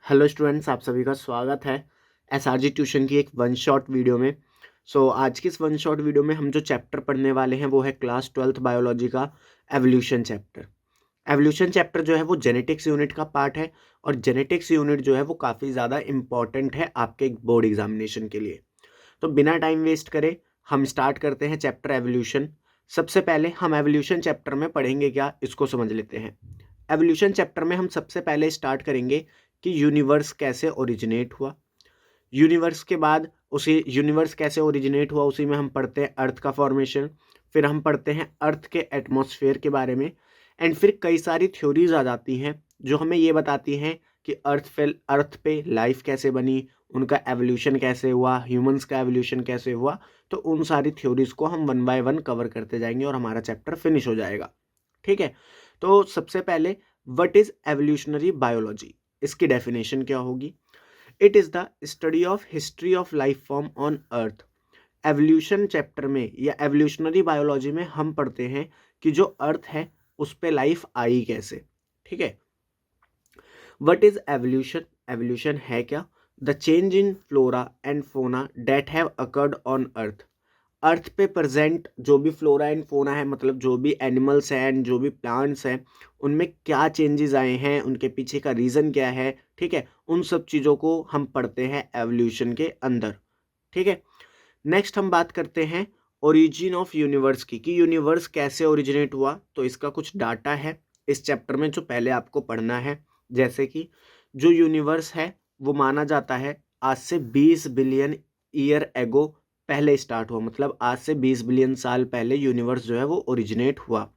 Hello students, आप सभी का स्वागत है एसआरजी ट्यूशन की एक वन शॉट वीडियो में। आज की इस वन शॉट वीडियो में हम जो चैप्टर पढ़ने वाले हैं वो है क्लास 12th बायोलॉजी का एवोल्यूशन चैप्टर। एवोल्यूशन चैप्टर जो है वो जेनेटिक्स यूनिट का पार्ट है और जेनेटिक्स यूनिट जो है वो काफ़ी ज़्यादा इंपॉर्टेंट है आपके बोर्ड एग्जामिनेशन के लिए। तो बिना टाइम वेस्ट करे हम स्टार्ट करते हैं चैप्टर एवोल्यूशन। सबसे पहले हम एवोल्यूशन चैप्टर में पढ़ेंगे क्या, इसको समझ लेते हैं। एवोल्यूशन चैप्टर में हम सबसे पहले स्टार्ट करेंगे कि यूनिवर्स कैसे ओरिजिनेट हुआ। यूनिवर्स के बाद उसी यूनिवर्स कैसे ओरिजिनेट हुआ उसी में हम पढ़ते हैं अर्थ का फॉर्मेशन। फिर हम पढ़ते हैं अर्थ के एटमॉस्फेयर के बारे में। एंड फिर कई सारी थ्योरीज आ जाती हैं जो हमें ये बताती हैं कि अर्थ पे लाइफ कैसे बनी, उनका एवोल्यूशन कैसे हुआ, ह्यूमंस का एवोल्यूशन कैसे हुआ। तो उन सारी थ्योरीज को हम वन बाय वन कवर करते जाएंगे और हमारा चैप्टर फिनिश हो जाएगा। ठीक है, तो सबसे पहले व्हाट इज एवोल्यूशनरी बायोलॉजी, इसकी डेफिनेशन क्या होगी। It is the study of history of life form on earth. Evolution chapter में या एवोल्यूशनरी बायोलॉजी में हम पढ़ते हैं कि जो अर्थ है उस पे लाइफ आई कैसे। ठीक है, व्हाट इज एवोल्यूशन, एवोल्यूशन है क्या। The change in flora and fauna that have occurred on earth. Earth पे प्रेजेंट जो भी फ्लोरा एंड फोना है, मतलब जो भी एनिमल्स हैं एंड जो भी प्लांट्स हैं, उनमें क्या चेंजेस आए हैं, उनके पीछे का रीज़न क्या है। ठीक है, उन सब चीज़ों को हम पढ़ते हैं एवोल्यूशन के अंदर। ठीक है, नेक्स्ट हम बात करते हैं ओरिजिन ऑफ यूनिवर्स की, कि यूनिवर्स कैसे ओरिजिनेट हुआ। तो इसका कुछ डाटा है इस चैप्टर में जो पहले आपको पढ़ना है। जैसे कि जो यूनिवर्स है वो माना जाता है आज से 20 बिलियन ईयर एगो पहले स्टार्ट हुआ, मतलब आज से 20 बिलियन साल पहले यूनिवर्स जो है वो ओरिजिनेट हुआ।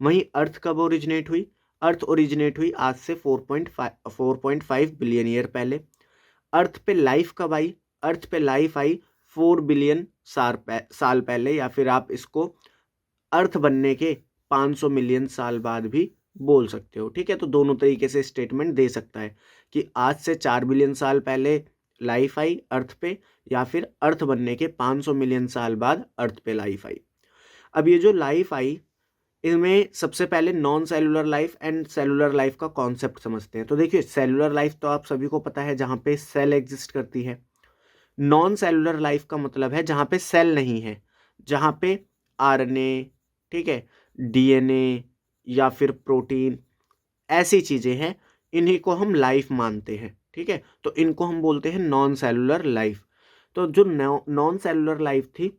वहीं अर्थ कब ओरिजिनेट हुई, अर्थ ओरिजिनेट हुई आज से 4.5 बिलियन ईयर पहले। अर्थ पे लाइफ कब आई, अर्थ पे लाइफ आई 4 बिलियन साल पहले, या फिर आप इसको अर्थ बनने के 500 मिलियन साल बाद भी बोल सकते हो। ठीक है, तो दोनों तरीके से स्टेटमेंट दे सकता है कि आज से 4 बिलियन साल पहले लाइफ आई अर्थ पे, या फिर अर्थ बनने के 500 मिलियन साल बाद अर्थ पे लाइफ आई। अब ये जो लाइफ आई, इनमें सबसे पहले non cellular life and cellular life का कॉन्सेप्ट समझते हैं। तो देखिए, सेलुलर लाइफ तो आप सभी को पता है, जहाँ पे सेल एग्जिस्ट करती है। नॉन सेलुलर लाइफ का मतलब है जहाँ पे सेल नहीं है, जहाँ पे आरएनए, ठीक है, डीएनए या फिर प्रोटीन, ऐसी चीज़ें हैं, इन्हीं को हम लाइफ मानते हैं। ठीक है, तो इनको हम बोलते हैं नॉन सेलुलर लाइफ। तो जो नॉन सेलुलर लाइफ थी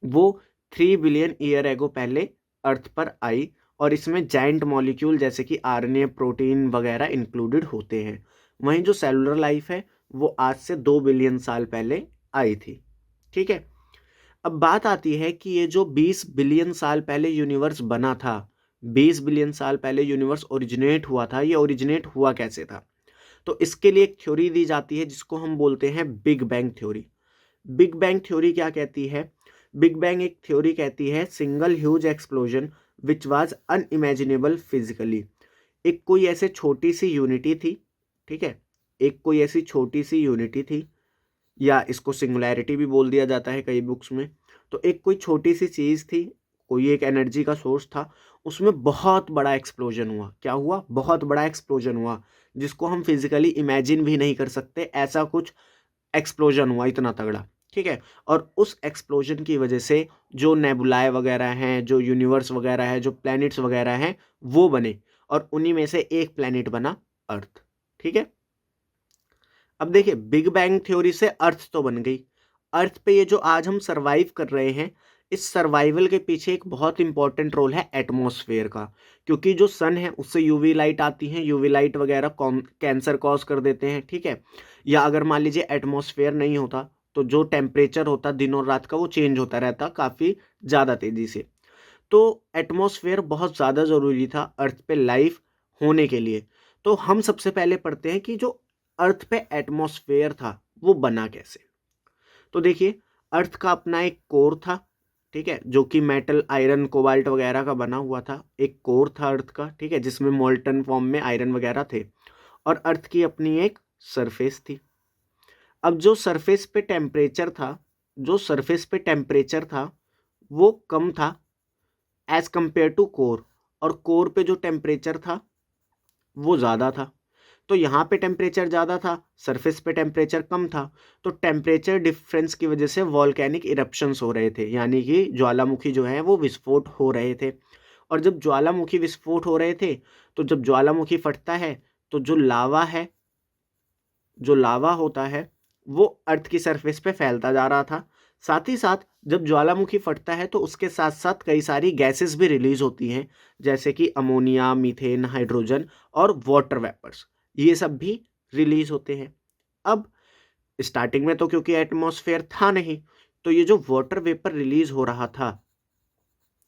वो 3 बिलियन ईयर एगो पहले अर्थ पर आई, और इसमें जाइंट मॉलिक्यूल जैसे कि आरएनए, प्रोटीन वगैरह इंक्लूडेड होते हैं। वहीं जो सेलुलर लाइफ है वो आज से 2 बिलियन साल पहले आई थी। ठीक है, अब बात आती है कि ये जो 20 बिलियन साल पहले यूनिवर्स बना था, 20 बिलियन साल पहले यूनिवर्स ओरिजिनेट हुआ था, ये ओरिजिनेट हुआ कैसे था। तो इसके लिए एक थ्योरी दी जाती है जिसको हम बोलते हैं big bang theory. Big bang theory क्या कहती है, बिग बैंग एक थ्योरी कहती है single huge explosion which was unimaginable physically. एक कोई ऐसे छोटी सी यूनिटी थी, ठीक है, एक कोई ऐसी छोटी सी यूनिटी थी, या इसको सिंगुलैरिटी भी बोल दिया जाता है कई बुक्स में। तो एक कोई छोटी सी चीज़ थी, कोई एक एनर्जी का सोर्स था, उसमें बहुत बड़ा एक्सप्लोजन हुआ। क्या हुआ, बहुत बड़ा एक्सप्लोजन हुआ, जिसको हम फिजिकली इमेजिन भी नहीं कर सकते, ऐसा कुछ एक्सप्लोजन हुआ, इतना तगड़ा। ठीक है, और उस एक्सप्लोजन की वजह से जो नेबुलाए वगैरह हैं, जो यूनिवर्स वगैरह है, जो प्लैनेट्स वगैरह हैं, वो बने, और उन्हीं में से एक प्लैनेट बना अर्थ। ठीक है, अब देखिए, बिग बैंग थ्योरी से अर्थ तो बन गई। अर्थ पे ये जो आज हम सरवाइव कर रहे हैं, इस सर्वाइवल के पीछे एक बहुत इंपॉर्टेंट रोल है एटमॉस्फेयर का। क्योंकि जो सन है उससे यूवी लाइट आती है, यूवी लाइट वगैरह कैंसर कॉज कर देते हैं। ठीक है, या अगर मान लीजिए एटमॉस्फेयर नहीं होता तो जो टेम्परेचर होता दिन और रात का वो चेंज होता रहता काफ़ी ज़्यादा तेज़ी से। तो एटमॉस्फेयर बहुत ज़्यादा ज़रूरी था अर्थ पे लाइफ होने के लिए। तो हम सबसे पहले पढ़ते हैं कि जो अर्थ पे एटमॉस्फेयर था वो बना कैसे। तो देखिए, अर्थ का अपना एक कोर था, ठीक है, जो कि मेटल, आयरन, कोबाल्ट वगैरह का बना हुआ था। एक कोर था अर्थ का, ठीक है, जिसमें मोल्टन फॉर्म में आयरन वगैरह थे। और अर्थ की अपनी एक सरफेस थी। अब जो सरफेस पे टेम्परेचर था, जो सरफेस पे टेम्परेचर था वो कम था एज कंपेयर टू कोर, और कोर पे जो टेम्परेचर था वो ज़्यादा था। तो यहाँ पे टेम्परेचर ज़्यादा था, सरफेस पे टेम्परेचर कम था, तो टेम्परेचर डिफरेंस की वजह से वॉल्केनिक इरप्शंस हो रहे थे, यानी कि ज्वालामुखी जो है वो विस्फोट हो रहे थे। और जब ज्वालामुखी विस्फोट हो रहे थे, तो जब ज्वालामुखी फटता है तो जो लावा है, जो लावा होता है वो अर्थ की सरफेस पे फैलता जा रहा था। साथ ही साथ जब ज्वालामुखी फटता है तो उसके साथ साथ कई सारी गैसेस भी रिलीज होती हैं, जैसे कि अमोनिया, मीथेन, हाइड्रोजन और वाटर वेपर्स, ये सब भी रिलीज होते हैं। अब स्टार्टिंग में तो क्योंकि एटमॉस्फेयर था नहीं, तो ये जो वाटर वेपर रिलीज हो रहा था,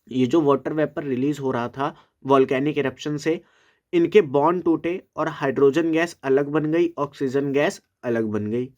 ये जो वाटर वेपर रिलीज हो रहा था वॉल्केनिक इरप्शन से, इनके बॉन्ड टूटे और हाइड्रोजन गैस अलग बन गई, ऑक्सीजन गैस अलग बन गई।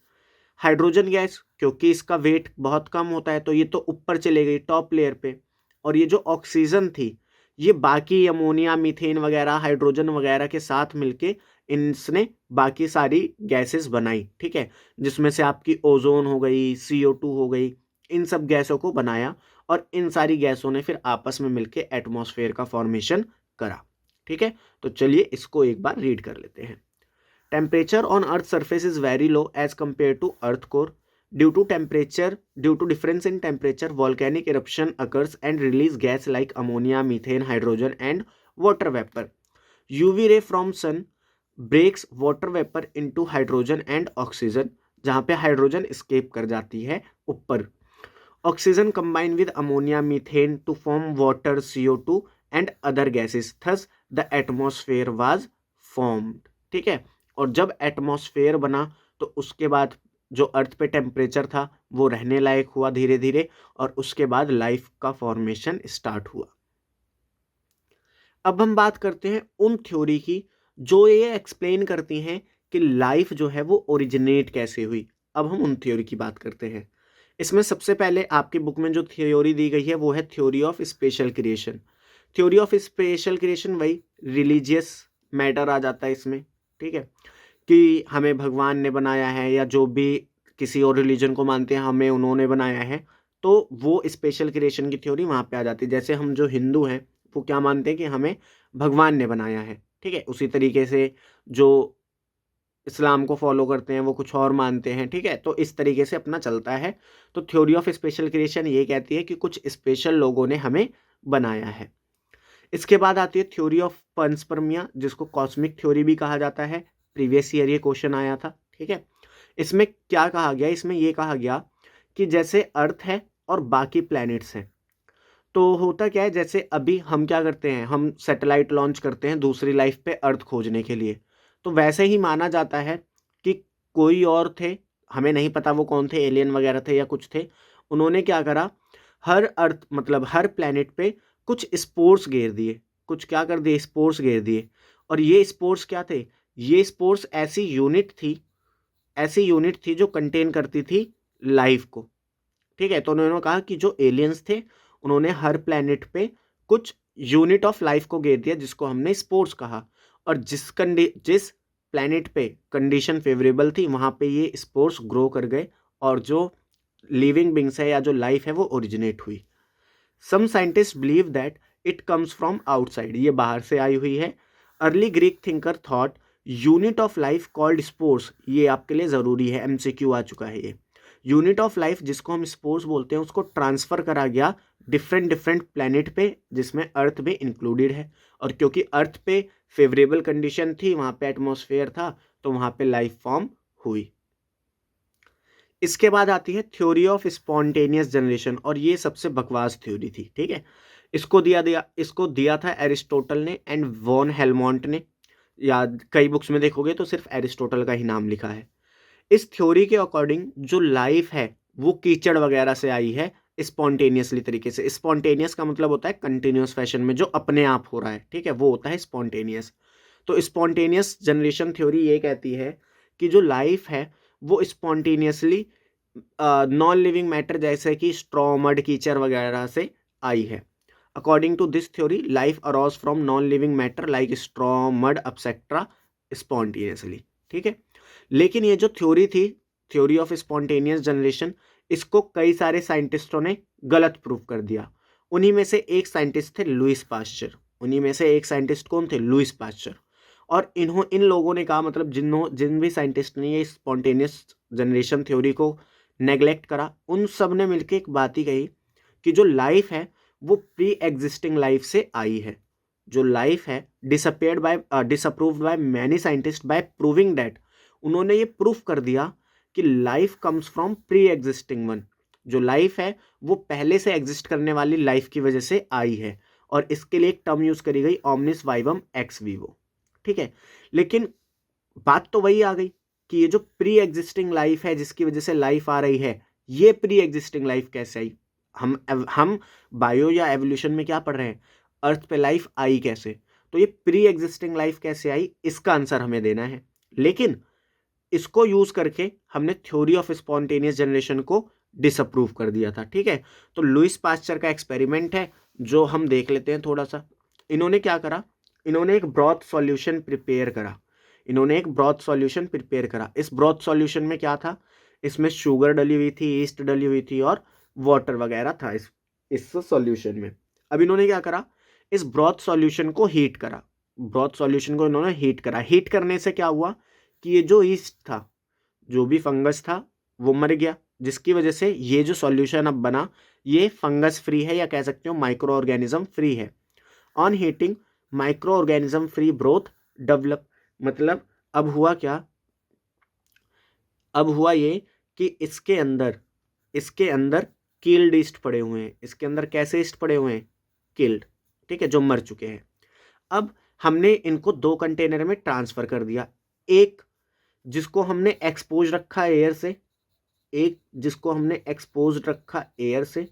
हाइड्रोजन गैस क्योंकि इसका वेट बहुत कम होता है तो ये तो ऊपर चले गई टॉप लेयर पे, और ये जो ऑक्सीजन थी ये बाकी अमोनिया, मीथेन वगैरह, हाइड्रोजन वगैरह के साथ मिलके इसने बाकी सारी गैसेस बनाई, ठीक है, जिसमें से आपकी ओजोन हो गई, CO2 हो गई, इन सब गैसों को बनाया और इन सारी गैसों ने फिर आपस में मिलके एटमॉस्फेयर का फॉर्मेशन करा। ठीक है, तो चलिए इसको एक बार रीड कर लेते हैं। Temperature on Earth's surface is very low as compared to Earth core. Due to difference in temperature, volcanic eruption occurs and release gas like ammonia, methane, hydrogen, and water vapor. UV ray from sun breaks water vapor into hydrogen and oxygen, जहाँ पे hydrogen escape कर जाती है ऊपर। Oxygen combine with ammonia, methane to form water, CO2 and other gases. Thus, the atmosphere was formed. ठीक है, और जब एटमॉस्फेयर बना तो उसके बाद जो अर्थ पे टेम्परेचर था वो रहने लायक हुआ धीरे धीरे, और उसके बाद लाइफ का फॉर्मेशन स्टार्ट हुआ। अब हम बात करते हैं उन थ्योरी की जो ये एक्सप्लेन करती हैं कि लाइफ जो है वो ओरिजिनेट कैसे हुई। अब हम उन थ्योरी की बात करते हैं। इसमें सबसे पहले आपकी बुक में जो थ्योरी दी गई है वो है theory of special creation. Theory of special creation वही रिलीजियस मैटर आ जाता है इसमें, ठीक है, कि हमें भगवान ने बनाया है या जो भी किसी और रिलीजन को मानते हैं हमें उन्होंने बनाया है, तो वो स्पेशल क्रिएशन की थ्योरी वहाँ पे आ जाती है। जैसे हम जो हिंदू हैं वो क्या मानते हैं कि हमें भगवान ने बनाया है, ठीक है, उसी तरीके से जो इस्लाम को फॉलो करते हैं वो कुछ और मानते हैं, ठीक है, तो इस तरीके से अपना चलता है। तो थ्योरी ऑफ स्पेशल क्रिएशन ये कहती है कि कुछ स्पेशल लोगों ने हमें बनाया है। इसके बाद आती है थ्योरी ऑफ पंचपर्मिया, जिसको कॉस्मिक थ्योरी भी कहा जाता है। प्रीवियस ईयर ये क्वेश्चन आया था, ठीक है। इसमें क्या कहा गया, इसमें ये कहा गया कि जैसे अर्थ है और बाकी प्लैनेट्स हैं, तो होता क्या है, जैसे अभी हम क्या करते हैं, हम सैटेलाइट लॉन्च करते हैं दूसरी लाइफ पे अर्थ खोजने के लिए, तो वैसे ही माना जाता है कि कोई और थे, हमें नहीं पता वो कौन थे, एलियन वगैरह थे या कुछ थे, उन्होंने क्या करा, हर अर्थ मतलब हर प्लैनेट पे कुछ स्पोर्स घेर दिए, कुछ क्या कर दिए, स्पोर्स घेर दिए। और ये स्पोर्स क्या थे, ये स्पोर्स ऐसी यूनिट थी जो कंटेन करती थी लाइफ को, ठीक है। तो उन्होंने कहा कि जो एलियंस थे उन्होंने हर प्लैनेट पे कुछ यूनिट ऑफ लाइफ को घेर दिया जिसको हमने स्पोर्स कहा, और जिस प्लैनेट पे कंडीशन फेवरेबल थी वहाँ पे ये स्पोर्स ग्रो कर गए और जो लिविंग बींग्स है या जो लाइफ है वो ओरिजिनेट हुई। Some scientist believe that it comes from outside, ये बाहर से आई हुई है। Early Greek thinker thought unit of life called spores, ये आपके लिए ज़रूरी है, MCQ आ चुका है ये। यूनिट ऑफ लाइफ जिसको हम स्पोर्स बोलते हैं उसको ट्रांसफ़र करा गया डिफरेंट प्लैनेट पे, जिसमें अर्थ भी इंक्लूडेड है। और क्योंकि अर्थ पे फेवरेबल कंडीशन थी, वहाँ पे एटमॉस्फेयर था, तो वहाँ पे लाइफ फॉर्म हुई। इसके बाद आती है थ्योरी ऑफ स्पॉन्टेनियस जनरेशन, और ये सबसे बकवास थ्योरी थी, ठीक है। इसको दिया था एरिस्टोटल ने एंड वॉन हेलमोंट ने, या कई बुक्स में देखोगे तो सिर्फ एरिस्टोटल का ही नाम लिखा है। इस थ्योरी के अकॉर्डिंग जो लाइफ है वो कीचड़ वगैरह से आई है स्पॉन्टेनियसली तरीके से। स्पॉन्टेनियस का मतलब होता है कंटिन्यूस फैशन में जो अपने आप हो रहा है, ठीक है, वो होता है स्पॉन्टेनियस। तो स्पॉन्टेनियस जनरेशन थ्योरी ये कहती है कि जो लाइफ है वो स्पॉन्टेनियसली नॉन लिविंग मैटर जैसे कि स्ट्रॉ, मड, कीचड़ वगैरह से आई है। According to this theory life arose from non living matter like straw, mud etcetera spontaneously, ठीक है। लेकिन ये जो थ्योरी थी, थ्योरी ऑफ स्पॉन्टेनियस जनरेशन, इसको कई सारे साइंटिस्टों ने गलत प्रूव कर दिया। उन्हीं में से एक साइंटिस्ट थे लुईस पास्चर। उन्हीं में से एक साइंटिस्ट कौन थे, लुईस पास्चर। और इन लोगों ने कहा, मतलब जिन भी साइंटिस्ट ने ये स्पॉन्टेनियस जनरेशन थ्योरी को नेग्लेक्ट करा, उन सब ने मिलकर एक बात ही कही कि जो लाइफ है वो प्री एग्जिस्टिंग लाइफ से आई है। जो लाइफ है disapproved by many scientist by proving that, उन्होंने ये प्रूफ कर दिया कि life comes from pre existing one. जो लाइफ है वो पहले से एग्जिस्ट करने वाली लाइफ की वजह से आई है, और इसके लिए एक टर्म यूज करी गई, ओमनिस वाइवम एक्स वीवो। ठीक है, लेकिन बात तो वही आ गई कि ये जो प्री एग्जिस्टिंग लाइफ है जिसकी वजह से लाइफ आ रही है, ये प्री एग्जिस्टिंग लाइफ कैसे आई? हम बायो या एवोल्यूशन में क्या पढ़ रहे हैं, अर्थ पे लाइफ आई कैसे, तो ये प्री एग्जिस्टिंग लाइफ कैसे आई, इसका आंसर हमें देना है। लेकिन इसको यूज करके हमने थ्योरी ऑफ स्पॉन्टेनियस जनरेशन को डिसअप्रूव कर दिया था। ठीक है, तो लुईस पास्चर का एक्सपेरिमेंट है जो हम देख लेते हैं थोड़ा सा। इन्होंने क्या करा, इन्होंने एक ब्रॉथ सॉल्यूशन प्रिपेयर करा। इस ब्रॉथ सॉल्यूशन में क्या था, इसमें शुगर डली हुई थी, ईस्ट डली हुई थी और वाटर वगैरह था इस सॉल्यूशन में। अब इन्होंने क्या करा, इस ब्रॉथ सॉल्यूशन को हीट करा। हीट करने से क्या हुआ कि ये जो ईस्ट था, जो भी फंगस था, वो मर गया, जिसकी वजह से ये जो सॉल्यूशन अब बना ये फंगस फ्री है, या कह सकते हो माइक्रो ऑर्गेनिज्म फ्री है। On heating micro organism free broth develop. मतलब अब हुआ क्या, अब हुआ ये कि इसके अंदर किल्ड ईस्ट पड़े हुए हैं। इसके अंदर कैसे ईस्ट पड़े हुए हैं, किल्ड, ठीक है, जो मर चुके हैं। अब हमने इनको 2 कंटेनर में ट्रांसफर कर दिया, एक जिसको हमने एक्सपोज रखा एयर से,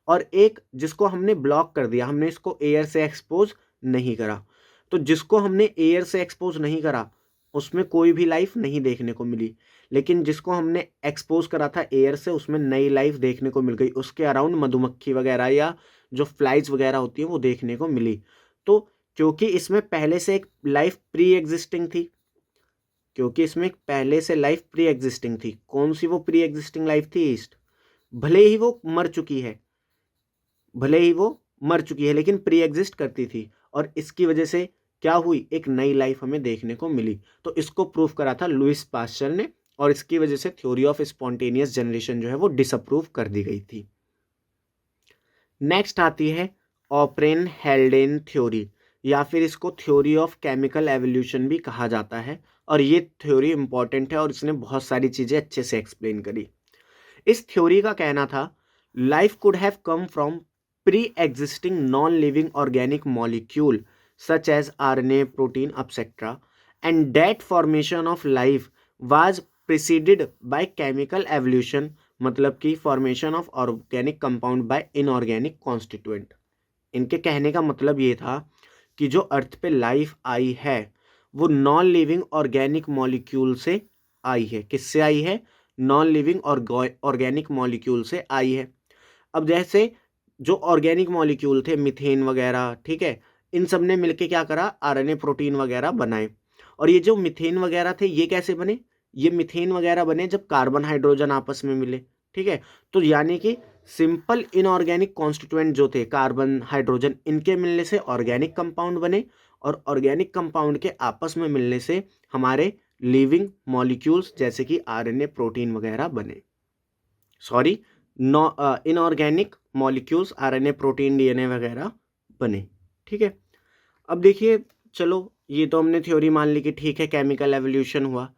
और एक जिसको हमने ब्लॉक कर दिया, हमने इसको एयर से एक्सपोज नहीं करा। तो जिसको हमने एयर से एक्सपोज नहीं करा उसमें कोई भी लाइफ नहीं देखने को मिली, लेकिन जिसको हमने एक्सपोज करा था एयर से उसमें नई लाइफ देखने को मिल गई। उसके अराउंड मधुमक्खी वगैरह या जो फ्लाइज वगैरह होती है वो देखने को मिली। तो क्योंकि इसमें पहले से एक लाइफ प्री एग्जिस्टिंग थी, कौन सी वो प्री एग्जिस्टिंग लाइफ थी, ईस्ट। भले ही वो मर चुकी है लेकिन प्री एग्जिस्ट करती थी, और इसकी वजह से क्या हुई, एक नई लाइफ हमें देखने को मिली। तो इसको प्रूव करा था लुईस पास्चर ने, और इसकी वजह से थ्योरी ऑफ स्पॉन्टेनियस जनरेशन जो है वो डिसअप्रूव कर दी गई थी। नेक्स्ट आती है ऑपरेन हेल्डेन थ्योरी, या फिर इसको थ्योरी ऑफ केमिकल एवोल्यूशन भी कहा जाता है, और ये थ्योरी इंपॉर्टेंट है और इसने बहुत सारी चीज़ें अच्छे से एक्सप्लेन करी। इस थ्योरी का कहना था life could have come from pre existing non living organic molecule such as RNA, protein, etc. and that formation of life was preceded by chemical evolution, मतलब कि formation of organic compound by inorganic constituent। इनके कहने का मतलब ये था कि जो अर्थ पे लाइफ आई है वो नॉन लिविंग ऑर्गेनिक मॉलिक्यूल से आई है। किससे आई है, नॉन लिविंग ऑर्गेनिक मॉलिक्यूल से आई है। अब जैसे जो ऑर्गेनिक मॉलिक्यूल थे, मीथेन वगैरह, ठीक है, इन सब ने मिलके क्या करा, आरएनए प्रोटीन वगैरह बनाए। और ये जो मीथेन वगैरह थे ये कैसे बने, ये मीथेन वगैरह बने जब कार्बन हाइड्रोजन आपस में मिले। ठीक है, तो यानी कि सिंपल इनऑर्गेनिक कॉन्स्टिट्यूएंट जो थे कार्बन हाइड्रोजन, इनके मिलने से ऑर्गेनिक कंपाउंड बने, और ऑर्गेनिक कंपाउंड के आपस में मिलने से हमारे लिविंग मॉलिक्यूल्स जैसे कि आरएनए प्रोटीन वगैरह बने। Sorry, inorganic molecules RNA protein DNA वगैरह बने। ठीक है, अब देखिए, चलो ये तो हमने थ्योरी मान ली कि ठीक है केमिकल एवोल्यूशन हुआ।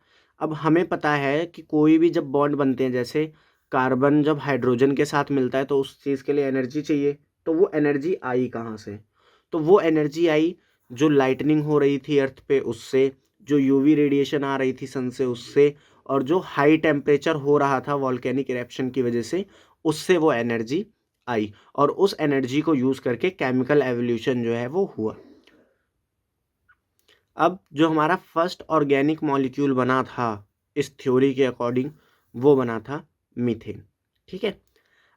अब हमें पता है कि कोई भी जब बॉन्ड बनते हैं, जैसे कार्बन जब हाइड्रोजन के साथ मिलता है तो उस चीज़ के लिए एनर्जी चाहिए। तो वो एनर्जी आई कहाँ से, तो वो एनर्जी आई जो लाइटनिंग हो रही थी अर्थ पे उससे, जो यूवी रेडिएशन आ रही थी सन से उससे, और जो हाई टेम्परेचर हो रहा था वॉल्केनिक इरेप्शन की वजह से, उससे वो एनर्जी आई, और उस एनर्जी को यूज़ करके केमिकल एवोल्यूशन जो है वो हुआ। अब जो हमारा फर्स्ट ऑर्गेनिक मॉलिक्यूल बना था इस थ्योरी के अकॉर्डिंग, वो बना था मीथेन। ठीक है,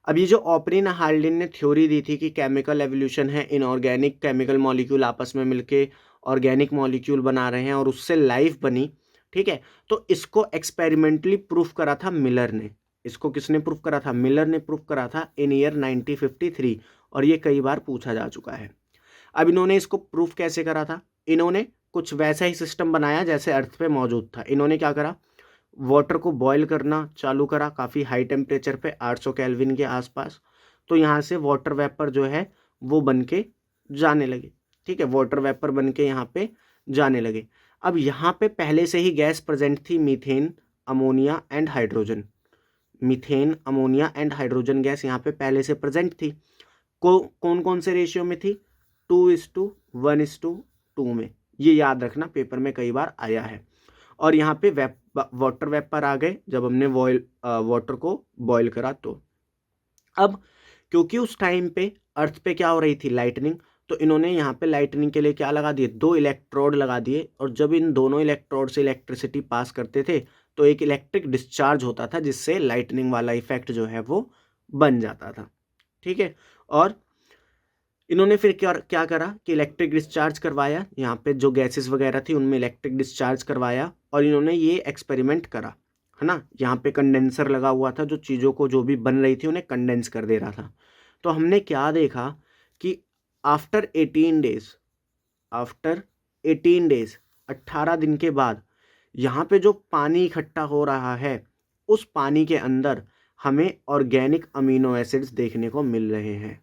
अब ये जो ऑपरेन हाल्डेन ने थ्योरी दी थी कि केमिकल एवोल्यूशन है, इनऑर्गेनिक केमिकल मॉलिक्यूल आपस में मिलके ऑर्गेनिक मॉलिक्यूल बना रहे हैं और उससे लाइफ बनी। ठीक है, तो इसको एक्सपेरिमेंटली प्रूफ करा था मिलर ने। इसको किसने प्रूफ करा था, मिलर ने प्रूफ करा था इन ईयर 1953, और ये कई बार पूछा जा चुका है। अब इन्होंने इसको प्रूफ कैसे करा था, इन्होंने कुछ वैसा ही सिस्टम बनाया जैसे अर्थ पे मौजूद था। इन्होंने क्या करा, वाटर को बॉयल करना चालू करा काफ़ी हाई टेम्परेचर पे 800 केल्विन के आसपास। तो यहाँ से वाटर वेपर जो है वो बन के जाने लगे। ठीक है, वाटर वेपर बन के यहाँ पे जाने लगे। अब यहाँ पे पहले से ही गैस प्रेजेंट थी, methane, ammonia and hydrogen. Methane, ammonia and hydrogen gas यहाँ पे पहले से प्रेजेंट थी। कौन कौन से रेशियो में थी? 2:1:2 में। ये याद रखना, पेपर में कई बार आया है। और यहाँ पे वाटर वेपर आ गए जब हमने वाटर को बॉयल करा। तो अब क्योंकि उस टाइम पे अर्थ पे क्या हो रही थी, लाइटनिंग, तो इन्होंने यहाँ पे लाइटनिंग के लिए क्या लगा दिए, 2 इलेक्ट्रोड लगा दिए। और जब इन दोनों इलेक्ट्रोड से इलेक्ट्रिसिटी पास करते थे तो एक इलेक्ट्रिक डिस्चार्ज होता था, जिससे लाइटनिंग वाला इफेक्ट जो है वो बन जाता था। ठीक है, और इन्होंने फिर क्या करा कि इलेक्ट्रिक डिस्चार्ज करवाया, यहाँ पे जो गैसेस वगैरह थी उनमें इलेक्ट्रिक डिस्चार्ज करवाया, और इन्होंने ये एक्सपेरिमेंट करा, है ना। यहाँ पे कंडेंसर लगा हुआ था, जो चीज़ों को जो भी बन रही थी उन्हें कंडेंस कर दे रहा था। तो हमने क्या देखा कि आफ्टर 18 डेज 18 दिन के बाद यहाँ पे जो पानी इकट्ठा हो रहा है, उस पानी के अंदर हमें ऑर्गेनिक अमीनो एसिड्स देखने को मिल रहे हैं।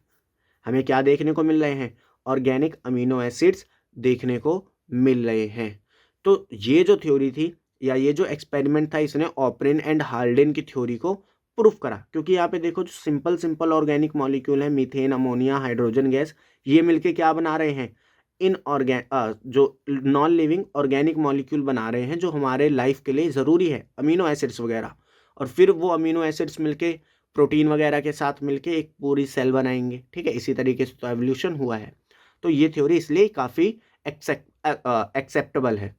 हमें क्या देखने को मिल रहे हैं? ऑर्गेनिक अमीनो एसिड्स देखने को मिल रहे हैं। तो ये जो थ्योरी थी या ये जो एक्सपेरिमेंट था, इसने ऑपरेन एंड हाल्डेन की थ्योरी को प्रूफ करा। क्योंकि यहाँ पे देखो, जो सिंपल ऑर्गेनिक मॉलिक्यूल है, मीथेन, अमोनिया, हाइड्रोजन गैस, ये मिलके क्या बना रहे हैं? जो नॉन लिविंग ऑर्गेनिक मॉलिक्यूल बना रहे हैं, जो हमारे लाइफ के लिए ज़रूरी है, अमीनो एसिड्स वगैरह। और फिर वो अमीनो एसिड्स मिलके प्रोटीन वगैरह के साथ मिलके एक पूरी सेल बनाएंगे। ठीक है, इसी तरीके से तो एवोल्यूशन हुआ है। तो ये थ्योरी इसलिए काफ़ी एक्सेप्टेबल है।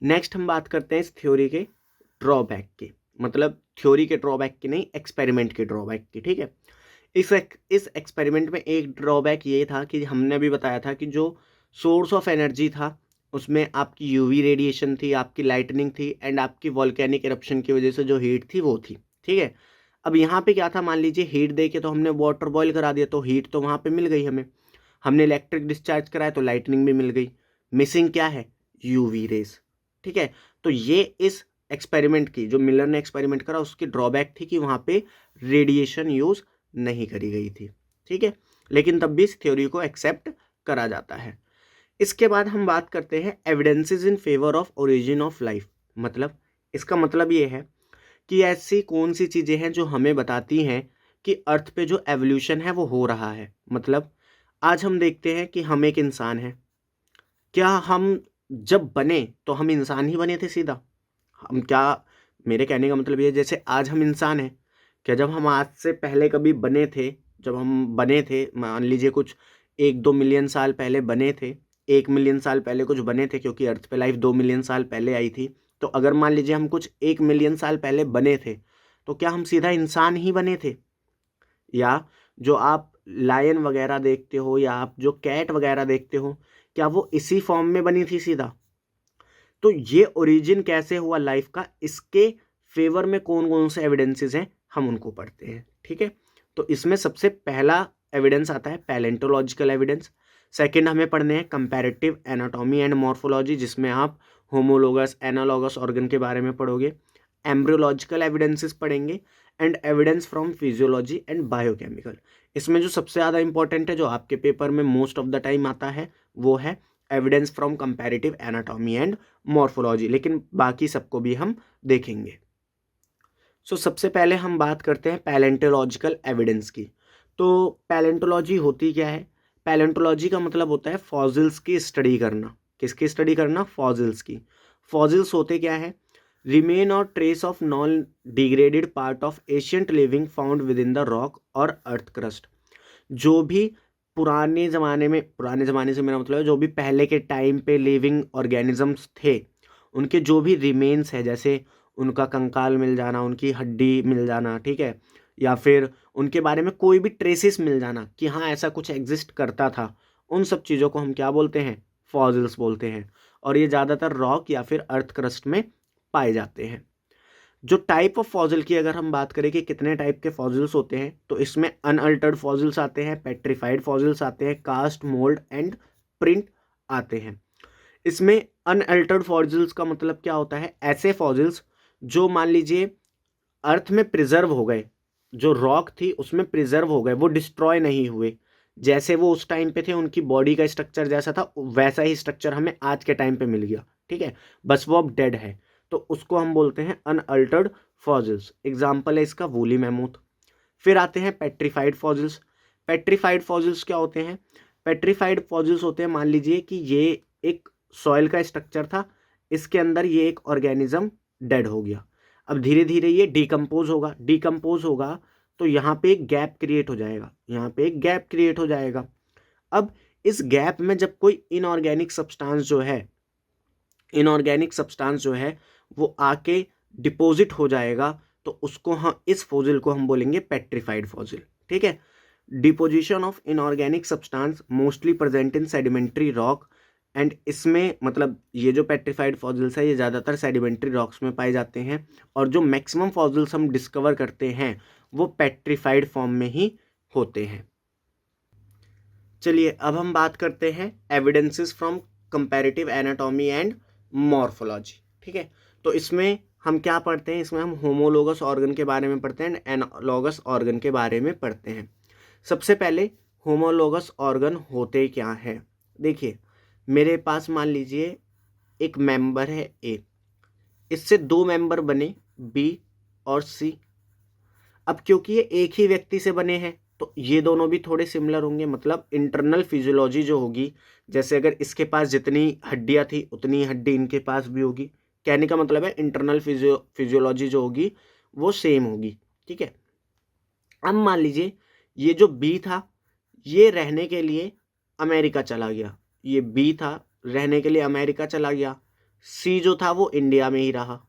नेक्स्ट हम बात करते हैं इस थ्योरी के ड्रॉबैक की, मतलब थ्योरी के ड्रॉबैक की नहीं, एक्सपेरिमेंट के ड्रॉबैक की। ठीक है, इस एक्सपेरिमेंट में एक ड्रॉबैक ये था कि हमने अभी बताया था कि जो सोर्स ऑफ एनर्जी था उसमें आपकी यूवी रेडिएशन थी, आपकी लाइटनिंग थी, एंड आपकी वॉल्केनिक इरप्शन की वजह से जो हीट थी वो थी। ठीक है, अब यहाँ पे क्या था, मान लीजिए हीट दे के तो हमने वाटर बॉयल करा दिया, तो हीट तो वहाँ पे मिल गई हमें। हमने इलेक्ट्रिक डिस्चार्ज कराया तो लाइटनिंग भी मिल गई। मिसिंग क्या है? UV rays. ठीक है, तो ये इस एक्सपेरिमेंट की, जो मिलर ने एक्सपेरिमेंट करा, उसकी ड्रॉबैक थी कि वहाँ पे रेडिएशन यूज़ नहीं करी गई थी। ठीक है, लेकिन तब भी इस थ्योरी को एक्सेप्ट करा जाता है। इसके बाद हम बात करते हैं evidences in favour of origin of life. मतलब इसका मतलब ये है कि ऐसी कौन सी चीज़ें हैं जो हमें बताती हैं कि अर्थ पे जो एवोल्यूशन है वो हो रहा है। मतलब आज हम देखते हैं कि हम एक इंसान हैं। क्या हम जब बने तो हम इंसान ही बने थे सीधा? हम क्या, मेरे कहने का मतलब ये, जैसे आज हम इंसान हैं, क्या जब हम आज से पहले कभी बने थे, जब हम बने थे, मान लीजिए कुछ 1-2 मिलियन साल पहले बने थे, 1 मिलियन साल पहले कुछ बने थे, क्योंकि अर्थ पे लाइफ 2 मिलियन साल पहले आई थी। तो अगर मान लीजिए हम कुछ 1 मिलियन साल पहले बने थे, तो क्या हम सीधा इंसान ही बने थे? या जो आप लायन वगैरह देखते हो या आप जो कैट वगैरह देखते हो, क्या वो इसी फॉर्म में बनी थी सीधा? तो ये ओरिजिन कैसे हुआ लाइफ का, इसके फेवर में कौन कौन से एविडेंसेस हैं, हम उनको पढ़ते हैं। ठीक है, तो इसमें सबसे पहला एविडेंस आता है पैलेंटोलॉजिकल एविडेंस। सेकंड हमें पढ़ने हैं कंपैरेटिव एनाटॉमी एंड मॉर्फोलॉजी, जिसमें आप होमोलोगस, एनालॉगस ऑर्गन के बारे में पढ़ोगे। एम्ब्रियोलॉजिकल एविडेंसेस पढ़ेंगे and evidence from physiology and biochemical. इसमें जो सबसे ज़्यादा इंपॉर्टेंट है, जो आपके पेपर में मोस्ट ऑफ द टाइम आता है, वो है evidence from comparative anatomy and morphology, लेकिन बाकी सबको भी हम देखेंगे। सबसे पहले हम बात करते हैं पैलेंटोलॉजिकल एविडेंस की। तो पैलेंटोलॉजी होती क्या है? पैलेंटोलॉजी का मतलब होता है फॉसिल्स की स्टडी करना। किसकी स्टडी करना? फॉसिल्स की। फॉसिल्स होते क्या है? रिमेन और trace of non degraded part of ancient living found with in the rock और अर्थ क्रस्ट। जो भी पुराने ज़माने से मेरा मतलब है, जो भी पहले के टाइम पे लिविंग ऑर्गेनिजम्स थे, उनके जो भी रिमेन्स है, जैसे उनका कंकाल मिल जाना, उनकी हड्डी मिल जाना, ठीक है, या फिर उनके बारे में कोई भी ट्रेसेस मिल जाना कि हाँ ऐसा कुछ एग्जिस्ट करता था, उन सब चीज़ों को हम क्या बोलते हैं? फॉसिल्स बोलते हैं। और ये ज़्यादातर रॉक या फिर अर्थ क्रस्ट में पाए जाते हैं। जो टाइप ऑफ फॉसिल की अगर हम बात करें कि कितने टाइप के फॉसिल्स होते हैं, तो इसमें अनअल्टर्ड फॉसिल्स आते हैं, पेट्रीफाइड फॉसिल्स आते हैं, कास्ट, मोल्ड एंड प्रिंट आते हैं। इसमें अनअल्टर्ड फॉसिल्स का मतलब क्या होता है, ऐसे फॉसिल्स जो मान लीजिए अर्थ में प्रिजर्व हो गए, जो रॉक थी उसमें प्रिजर्व हो गए, वो डिस्ट्रॉय नहीं हुए, जैसे वो उस टाइम पे थे, उनकी बॉडी का स्ट्रक्चर जैसा था वैसा ही स्ट्रक्चर हमें आज के टाइम पे मिल गया, ठीक है, बस वो अब डेड है, तो उसको हम बोलते हैं अनअल्टर्ड फॉसिल्स। एग्जाम्पल है इसका वूली मैमूथ। फिर आते हैं पेट्रीफाइड फॉसिल्स। पेट्रीफाइड फॉसिल्स क्या होते हैं, पेट्रीफाइड फॉसिल्स होते हैं, मान लीजिए कि ये एक सॉइल का स्ट्रक्चर था, इसके अंदर ये एक ऑर्गेनिज्म डेड हो गया, अब धीरे धीरे ये डिकम्पोज होगा तो यहाँ पे एक गैप क्रिएट हो जाएगा, यहाँ पे एक गैप क्रिएट हो जाएगा। अब इस गैप में जब कोई इनऑर्गेनिक सब्सटेंस जो है वो आके डिपॉजिट हो जाएगा, तो उसको हम, इस फॉसिल को हम बोलेंगे पेट्रीफाइड फॉसिल, ठीक है। Deposition of inorganic substance mostly present in sedimentary rock, and इसमें मतलब ये जो पेट्रीफाइड फॉसिल्स है ये ज़्यादातर सेडिमेंट्री रॉक्स में पाए जाते हैं, और जो मैक्सिमम फॉसिल्स हम डिस्कवर करते हैं वो पेट्रीफाइड फॉर्म में ही होते हैं। चलिए अब हम बात करते हैं evidences from comparative anatomy and morphology, ठीक है। तो इसमें हम क्या पढ़ते हैं, इसमें हम होमोलोगस ऑर्गन के बारे में पढ़ते हैं, एनालॉगस ऑर्गन के बारे में पढ़ते हैं। सबसे पहले होमोलोगस ऑर्गन होते क्या हैं। देखिए मेरे पास मान लीजिए एक मेंबर है ए, इससे दो मेंबर बने बी और सी। अब क्योंकि ये एक ही व्यक्ति से बने हैं तो ये दोनों भी थोड़े सिमिलर होंगे, मतलब इंटरनल फिजियोलॉजी जो होगी, जैसे अगर इसके पास जितनी हड्डियां थी उतनी हड्डी इनके पास भी होगी, कहने का मतलब है इंटरनल फिजियोलॉजी जो होगी वो सेम होगी, ठीक है। अब मान लीजिए ये जो बी था ये रहने के लिए अमेरिका चला गया, ये बी था रहने के लिए अमेरिका चला गया, सी जो था वो इंडिया में ही रहा,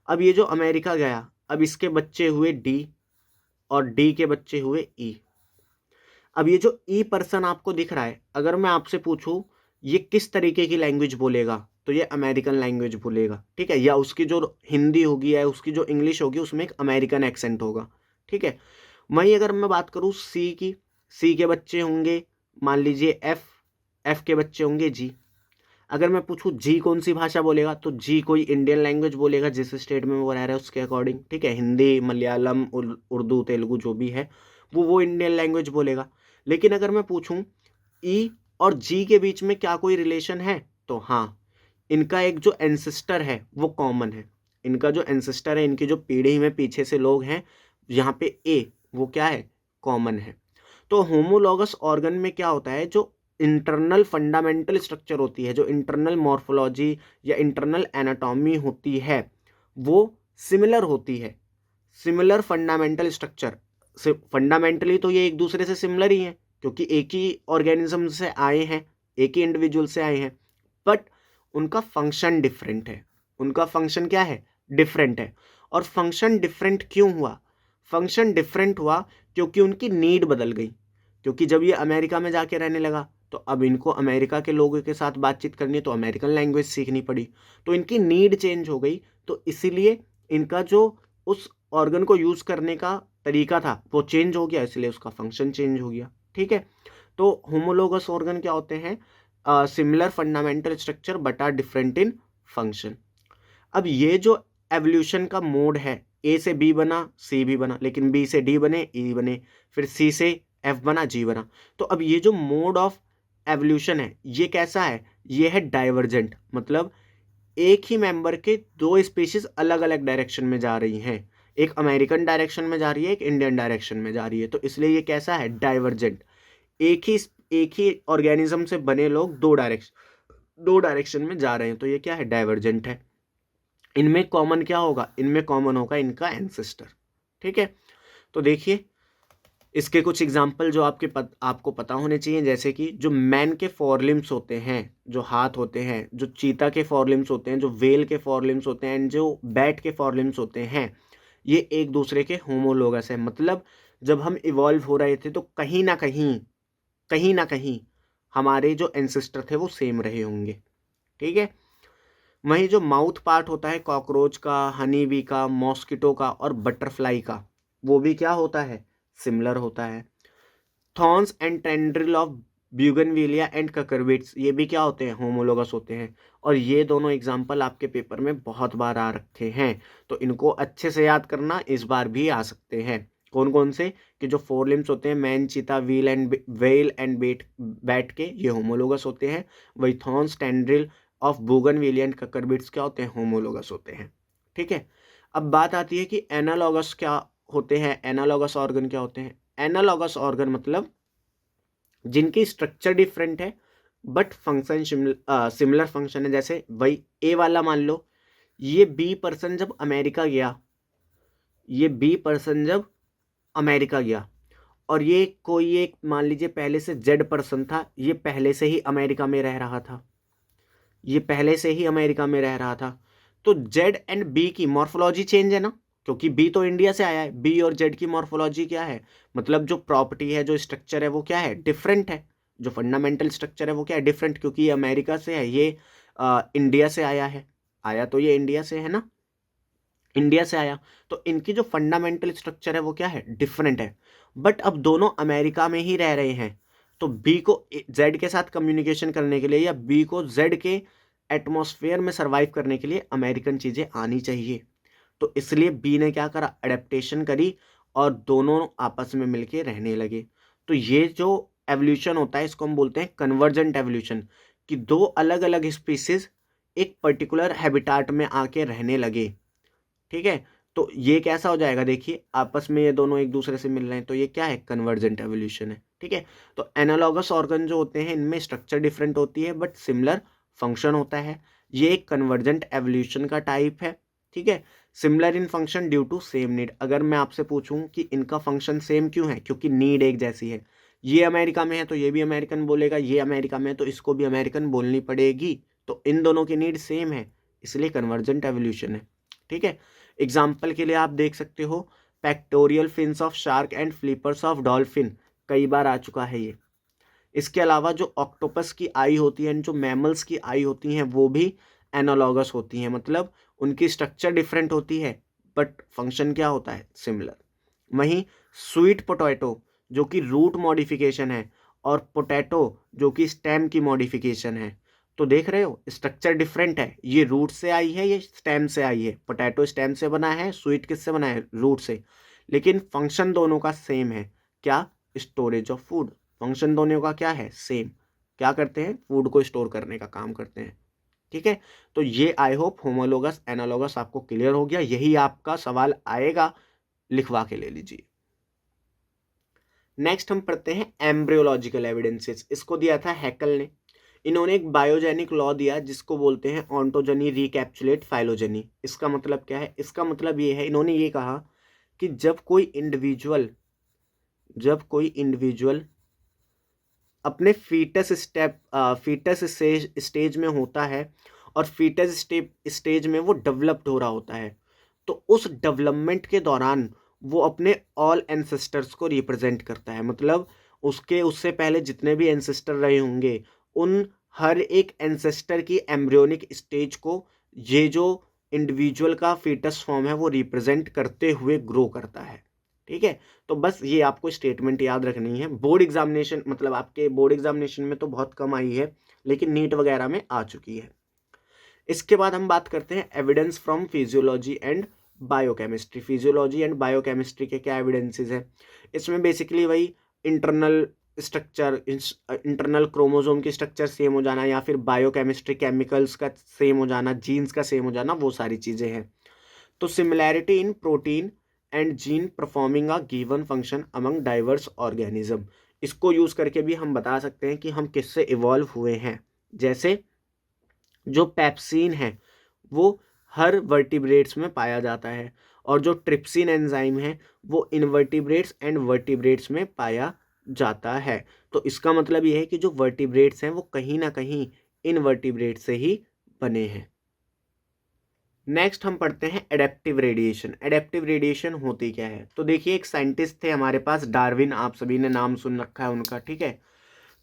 अब ये जो अमेरिका गया, अब इसके बच्चे हुए डी और डी के बच्चे हुए ई। अब ये जो ई पर्सन आपको दिख रहा है, अगर मैं आपसे पूछूं ये किस तरीके की लैंग्वेज बोलेगा, तो ये अमेरिकन लैंग्वेज बोलेगा, ठीक है, या उसकी जो हिंदी होगी या उसकी जो इंग्लिश होगी उसमें एक अमेरिकन एक्सेंट होगा, ठीक है। वहीं अगर मैं बात करूं सी की, सी के बच्चे होंगे मान लीजिए एफ, एफ के बच्चे होंगे जी। अगर मैं पूछूं जी कौन सी भाषा बोलेगा, तो जी कोई इंडियन लैंग्वेज बोलेगा जिस स्टेट में वो रह रहा है उसके अकॉर्डिंग, ठीक है, हिंदी मलयालम उर्दू तेलुगु जो भी है वो इंडियन लैंग्वेज बोलेगा। लेकिन अगर मैं पूछूं ई और जी के बीच में क्या कोई रिलेशन है, तो हाँ, इनका एक जो एंसेस्टर है वो कॉमन है, इनका जो एंसेस्टर है, इनकी जो पीढ़ी में पीछे से लोग हैं, यहाँ पे ए वो क्या है, कॉमन है। तो होमोलॉगस ऑर्गन में क्या होता है, जो इंटरनल फंडामेंटल स्ट्रक्चर होती है, जो इंटरनल मॉर्फोलॉजी या इंटरनल एनाटॉमी होती है वो सिमिलर होती है, सिमिलर फंडामेंटल स्ट्रक्चर। फंडामेंटली तो ये एक दूसरे से सिमिलर ही है क्योंकि एक ही ऑर्गेनिज्म से आए हैं, एक ही इंडिविजुअल से आए हैं, बट उनका फंक्शन डिफरेंट है, उनका फंक्शन क्या है, डिफरेंट है। और फंक्शन डिफरेंट क्यों हुआ, फंक्शन डिफरेंट हुआ क्योंकि उनकी नीड बदल गई, क्योंकि जब ये अमेरिका में जाके रहने लगा तो अब इनको अमेरिका के लोगों के साथ बातचीत करनी है तो अमेरिकन लैंग्वेज सीखनी पड़ी, तो इनकी नीड चेंज हो गई, तो इसीलिए इनका जो उस ऑर्गन को यूज़ करने का तरीका था वो चेंज हो गया, इसलिए उसका फंक्शन चेंज हो गया, ठीक है। तो होमोलोगस ऑर्गन क्या होते हैं, similar fundamental structure but are different in function. अब ये जो एवोल्यूशन का मोड है, ए से बी बना सी भी बना, लेकिन बी से डी बने ई बने, फिर सी से एफ बना जी बना, तो अब ये जो मोड ऑफ एवोल्यूशन है ये कैसा है, ये है डाइवर्जेंट, मतलब एक ही मेंबर के दो स्पीशीज अलग अलग डायरेक्शन में जा रही हैं, एक अमेरिकन डायरेक्शन में जा रही है, एक इंडियन डायरेक्शन में जा रही है, तो इसलिए ये कैसा है, डाइवर्जेंट। एक ही ऑर्गेनिज्म से बने लोग दो डायरेक्शन में जा रहे हैं, तो ये क्या है, डाइवर्जेंट है। इनमें कॉमन क्या होगा, इनमें कॉमन होगा इनका एंसेस्टर, ठीक है। तो देखिए इसके कुछ एग्जाम्पल जो आपको पता होने चाहिए, जैसे कि जो मैन के फोरलिम्स होते हैं, जो हाथ होते हैं, जो चीता के फोरलिम्स होते हैं, जो वेल के फोरलिम्स होते हैं, एंड जो बैट के फोरलिम्स होते हैं, ये एक दूसरे के होमोलोगस है, मतलब जब हम इवॉल्व हो रहे थे तो कहीं ना कहीं हमारे जो एंसेस्टर थे वो सेम रहे होंगे, ठीक है। वहीं जो माउथ पार्ट होता है कॉकरोच का, हनी बी का, मॉस्किटो का और बटरफ्लाई का, वो भी क्या होता है, सिमिलर होता है। Thorns and tendril of bougainvillea and cucurbits, ये भी क्या होते हैं, होमोलोगस होते हैं। और ये दोनों एग्जाम्पल आपके पेपर में बहुत बार आ रखे हैं, तो इनको अच्छे से याद करना, इस बार भी आ सकते हैं। कौन कौन से, कि जो फोर लिम्स होते हैं, मैन, चीता, वेल एंड बैट के, ये होमोलोगस होते हैं। वही thorns tendril of bougainvillea and cucurbits क्या होते हैं, होमोलोगस होते हैं। ठीक है, अब बात आती है कि एनालॉगस क्या होते हैं, एनालॉगस ऑर्गन क्या होते हैं। एनालॉगस ऑर्गन मतलब जिनकी स्ट्रक्चर डिफरेंट है बट फंक्शन सिमिलर फंक्शन है। जैसे वही ए वाला मान लो, ये बी पर्सन जब अमेरिका गया, ये बी पर्सन जब अमेरिका गया, और ये कोई एक मान लीजिए पहले से जेड पर्सन था, ये पहले से ही अमेरिका में रह रहा था, ये पहले से ही अमेरिका में रह रहा था। तो जेड एंड बी की मॉर्फोलॉजी चेंज है ना, क्योंकि बी तो इंडिया से आया है। बी और जेड की मॉर्फोलॉजी क्या है, मतलब जो प्रॉपर्टी है, जो स्ट्रक्चर है, वो क्या है, डिफरेंट है। जो फंडामेंटल स्ट्रक्चर है वो क्या है, डिफरेंट, क्योंकि ये अमेरिका से है, ये इंडिया से आया है। आया तो ये इंडिया से है ना, इंडिया से आया, तो इनकी जो फंडामेंटल स्ट्रक्चर है वो क्या है, डिफरेंट है। बट अब दोनों अमेरिका में ही रह रहे हैं, तो बी को जेड के साथ कम्युनिकेशन करने के लिए, या बी को जेड के एटमॉस्फेयर में सरवाइव करने के लिए अमेरिकन चीज़ें आनी चाहिए। तो इसलिए बी ने क्या करा, अडेप्टेशन करी, और दोनों आपस में मिलके रहने लगे। तो ये जो एवोल्यूशन होता है इसको हम बोलते हैं कन्वर्जेंट एवोल्यूशन, कि दो अलग अलग स्पीसीज एक पर्टिकुलर हैबिटाट में आके रहने लगे। ठीक है, तो ये कैसा हो जाएगा, देखिए आपस में ये दोनों एक दूसरे से मिल रहे हैं, तो ये क्या है, कन्वर्जेंट एवोल्यूशन है। ठीक है, तो एनालॉगस ऑर्गन जो होते हैं इनमें स्ट्रक्चर डिफरेंट होती है बट सिमिलर फंक्शन होता है, ये एक कन्वर्जेंट एवोल्यूशन का टाइप है। ठीक है, similar in function due to same need. अगर मैं आपसे पूछूं कि इनका फंक्शन सेम क्यों है, क्योंकि नीड एक जैसी है। ये अमेरिका में है तो ये भी अमेरिकन बोलेगा, ये अमेरिका में है तो इसको भी अमेरिकन बोलनी पड़ेगी, तो इन दोनों की नीड सेम है, इसलिए कन्वर्जेंट एवोल्यूशन है। ठीक है, एग्जाम्पल के लिए आप देख सकते हो, pectoral fins of shark and flippers of dolphin, कई बार आ चुका है ये। इसके अलावा जो ऑक्टोपस की आई होती है, जो मैमल्स की आई होती हैं, वो भी एनालॉगस होती हैं, मतलब उनकी स्ट्रक्चर डिफरेंट होती है बट फंक्शन क्या होता है, सिमिलर। वहीं स्वीट पोटैटो जो कि रूट मॉडिफिकेशन है, और पोटैटो जो कि स्टेम की मॉडिफिकेशन है, तो देख रहे हो स्ट्रक्चर डिफरेंट है, ये रूट से आई है, ये स्टेम से आई है। पोटैटो स्टेम से बना है, स्वीट किससे बना है, रूट से। लेकिन फंक्शन दोनों का सेम है, क्या, स्टोरेज ऑफ फूड। फंक्शन दोनों का क्या है, सेम, क्या करते हैं, फूड को स्टोर करने का काम करते हैं। ठीक है, तो ये आई होप होमोलोगस एनालॉगस आपको क्लियर हो गया, यही आपका सवाल आएगा, लिखवा के ले लीजिए। नेक्स्ट हम पढ़ते हैं एम्ब्रियोलॉजिकल एविडेंसेस। इसको दिया था हैकल ने। इन्होंने एक बायोजेनिक लॉ दिया जिसको बोलते हैं ऑन्टोजनी रिकैप्सुलेट फाइलोजेनी। इसका मतलब क्या है, इसका मतलब ये है, इन्होंने ये कहा कि जब कोई इंडिविजुअल अपने फीटस स्टेज में होता है, और फीटस स्टेज में वो डेवलप्ड हो रहा होता है, तो उस डेवलपमेंट के दौरान वो अपने ऑल एंसेस्टर्स को रिप्रेजेंट करता है। मतलब उससे पहले जितने भी एंसेस्टर रहे होंगे, उन हर एक एंसेस्टर की एम्ब्रियोनिक स्टेज को ये जो इंडिविजुअल का फीटस फॉर्म है वो रिप्रेजेंट करते हुए ग्रो करता है। ठीक है, तो बस ये आपको स्टेटमेंट याद रखनी है। बोर्ड एग्जामिनेशन, मतलब आपके बोर्ड एग्जामिनेशन में तो बहुत कम आई है, लेकिन नीट वगैरह में आ चुकी है। इसके बाद हम बात करते हैं evidence from physiology and biochemistry. Physiology and biochemistry के क्या एविडेंसेस है, इसमें बेसिकली वही इंटरनल स्ट्रक्चर, इंटरनल क्रोमोसोम की स्ट्रक्चर सेम हो जाना, या फिर बायोकेमिस्ट्री केमिकल्स का सेम हो जाना, जीन्स का सेम हो जाना, वो सारी चीज़ें हैं। तो similarity in protein and gene performing a given function among diverse organism, इसको यूज़ करके भी हम बता सकते हैं कि हम किससे इवॉल्व हुए हैं। जैसे जो पेप्सिन है वो हर वर्टिब्रेट्स में पाया जाता है, और जो ट्रिप्सिन एंजाइम है वो इनवर्टिब्रेट्स एंड वर्टिब्रेट्स में पाया जाता है। तो इसका मतलब ये है कि जो वर्टिब्रेट्स हैं वो कहीं ना कहीं इनवर्टिब्रेट से ही बने हैं। नेक्स्ट हम पढ़ते हैं एडेप्टिव रेडिएशन। एडेप्टिव रेडिएशन होती क्या है, तो देखिए एक साइंटिस्ट थे हमारे पास, डार्विन, आप सभी ने नाम सुन रखा है उनका। ठीक है,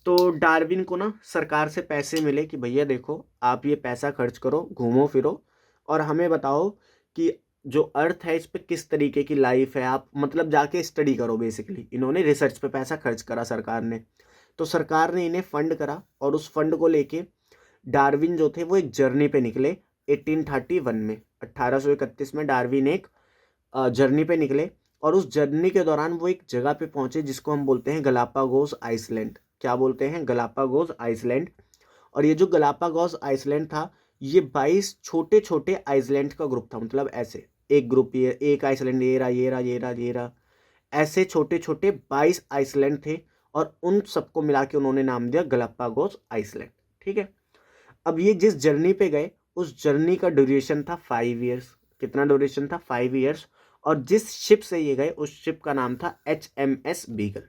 तो डार्विन को ना सरकार से पैसे मिले कि भैया देखो आप ये पैसा खर्च करो, घूमो फिरो, और हमें बताओ कि जो अर्थ है इस पे किस तरीके की लाइफ है, आप मतलब जाके स्टडी करो। बेसिकली इन्होंने रिसर्च पे पैसा खर्च करा सरकार ने। तो सरकार ने इन्हें फंड करा और उस फंड को लेके डार्विन जो थे वो एक जर्नी पे निकले 1831 में। 1831 में डार्विन एक जर्नी पे निकले और उस जर्नी के दौरान वो एक जगह पे पहुंचे जिसको हम बोलते हैं गलापागोस आइसलैंड। क्या बोलते हैं? Galapagos island. और ये जो गलापागोस आइसलैंड था, ये 22 छोटे छोटे आइसलैंड का ग्रुप था। मतलब ऐसे एक ग्रुप, ये एक आइसलैंड, ये रहा ये रहा ये रहा ये रहा, ऐसे छोटे छोटे 22 आइसलैंड थे और उन सबको मिला के उन्होंने नाम दिया गलापागोस आइसलैंड। ठीक है। अब ये जिस जर्नी पे गए उस जर्नी का ड्यूरेशन था 5 ईयर्स। कितना ड्यूरेशन था? 5 ईयर्स। और जिस शिप से ये गए उस शिप का नाम था HMS बीगल।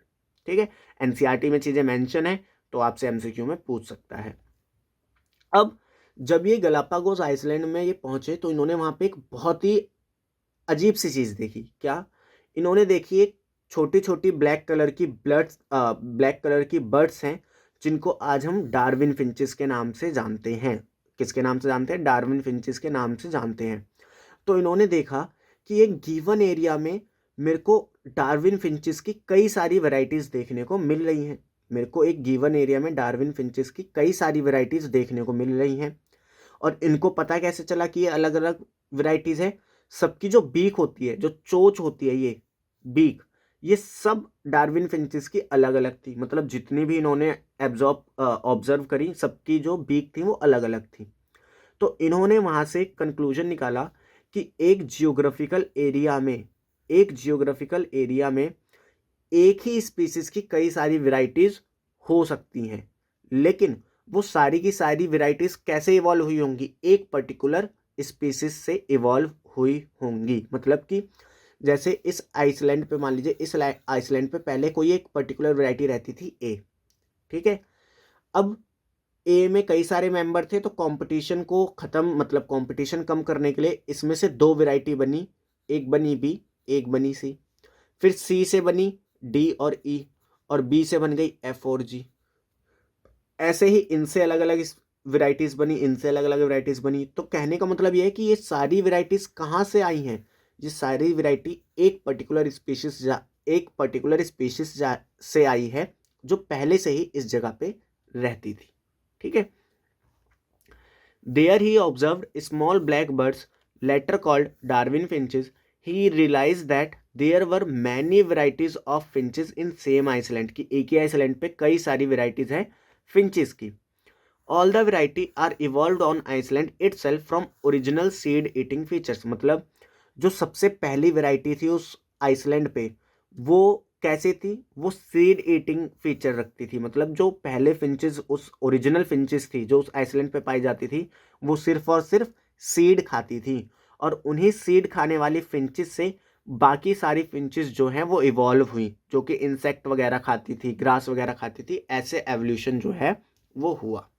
ठीक है। एनसीईआरटी में चीजें मेंशन है तो आपसे एमसीक्यू में पूछ सकता है। अब जब ये गलापागोस आइसलैंड में ये पहुंचे तो इन्होंने वहां पे एक बहुत ही अजीब सी चीज देखी। क्या? इन्होंने देखी एक छोटी छोटी ब्लैक कलर की बर्ड्स हैं जिनको आज हम डार्विन फिंचेस के नाम से जानते हैं। किसके नाम से जानते हैं? डार्विन फिंचेस के नाम से जानते हैं। तो इन्होंने देखा कि एक गिवन एरिया में मेरे को डार्विन फिंचेस की कई सारी वैरायटीज देखने को मिल रही हैं। मेरे को एक गिवन एरिया में डार्विन फिंचेस की कई सारी वैरायटीज देखने को मिल रही हैं। और इनको पता कैसे चला कि ये अलग अलग वैरायटीज है? सबकी जो बीक होती है, जो चोंच होती है, ये बीक, ये सब डार्विन फिंचेस की अलग अलग थी। मतलब जितनी भी इन्होंने ऑब्जर्व करी, सबकी जो बीक थी वो अलग अलग थी। तो इन्होंने वहां से कंक्लूजन निकाला कि एक जियोग्राफिकल एरिया में एक ही स्पीसीज की कई सारी वैरायटीज हो सकती हैं, लेकिन वो सारी की सारी वैरायटीज कैसे इवॉल्व हुई होंगी? एक पर्टिकुलर स्पीसीज से इवॉल्व हुई होंगी। मतलब कि जैसे इस आइसलैंड पे, मान लीजिए इस आइसलैंड पे पहले कोई एक पर्टिकुलर वैरायटी रहती थी ए। ठीक है। अब ए में कई सारे मेंबर थे तो कंपटीशन को खत्म, मतलब कंपटीशन कम करने के लिए इसमें से दो वैरायटी बनी। एक बनी बी, एक बनी सी। फिर सी से बनी डी और ई, और बी से बन गई एफ और जी। ऐसे ही इनसे अलग अलग वैरायटीज बनी, इनसे अलग अलग वैरायटीज बनी। तो कहने का मतलब यह है कि ये सारी वैरायटीज कहाँ से आई हैं? ये सारी वैरायटी एक पर्टिकुलर स्पीशीज से आई है जो पहले से ही इस जगह पे रहती थी। ठीक है। There he observed small black birds later called Darwin finches. He realize that there were many varieties of finches in same island. की एक ही आइसलैंड पे कई सारी वेराइटीज हैं फिंचेस की। All the variety are evolved on island itself from original seed eating features. मतलब जो सबसे पहली वेराइटी थी उस आइसलैंड पे, वो कैसे थी? वो सीड ईटिंग फीचर रखती थी। मतलब जो पहले फिंचेस, उस ओरिजिनल फिंचेस थी जो उस आइसलैंड पे पाई जाती थी, वो सिर्फ और सिर्फ सीड खाती थी। और उन्हीं सीड खाने वाली फिंचेस से बाकी सारी फिंचेस जो हैं वो इवॉल्व हुई, जो कि इंसेक्ट वगैरह खाती थी, ग्रास वगैरह खाती थी। ऐसे एवोल्यूशन जो है वो हुआ।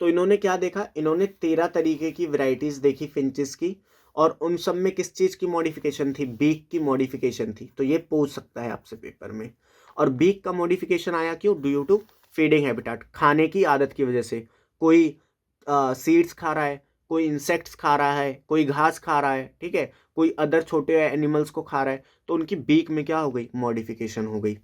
तो इन्होंने क्या देखा? इन्होंने 13 तरीके की वैरायटीज देखी फिंचेस की, और उन सब में किस चीज की मॉडिफिकेशन थी? बीक की मॉडिफिकेशन थी। तो ये पूछ सकता है आपसे पेपर में। और बीक का मॉडिफिकेशन आया क्यों? ड्यू टू फीडिंग हैबिटेट, खाने की आदत की वजह से। कोई सीड्स खा रहा है, कोई इंसेक्ट्स खा रहा है, कोई घास खा रहा है, ठीक है, कोई अदर छोटे एनिमल्स को खा रहा है, तो उनकी बीक में क्या हो गई? मॉडिफिकेशन हो गई।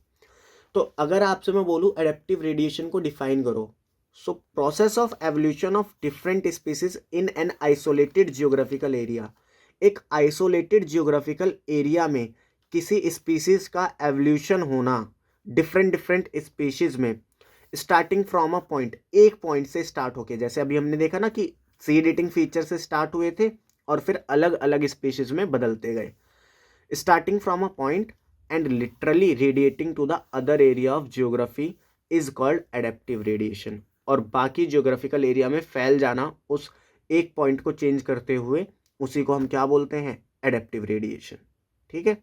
तो अगर आपसे मैं बोलूं एडेप्टिव रेडिएशन को डिफाइन करो, so process of evolution of different species in an isolated geographical area. एक आइसोलेटेड जियोग्राफिकल एरिया में किसी स्पीसीज का एवोल्यूशन होना, डिफरेंट डिफरेंट स्पीशीज में, स्टार्टिंग फ्रॉम अ पॉइंट, एक पॉइंट से स्टार्ट होके, जैसे अभी हमने देखा ना कि सीड ईटिंग फीचर से स्टार्ट हुए थे और फिर अलग अलग स्पीशीज में बदलते गए। Starting from a point and literally radiating to the other area of geography is called adaptive radiation। और बाकी जियोग्राफिकल एरिया में फैल जाना उस एक पॉइंट को चेंज करते हुए, उसी को हम क्या बोलते हैं? Adaptive radiation. ठीक है।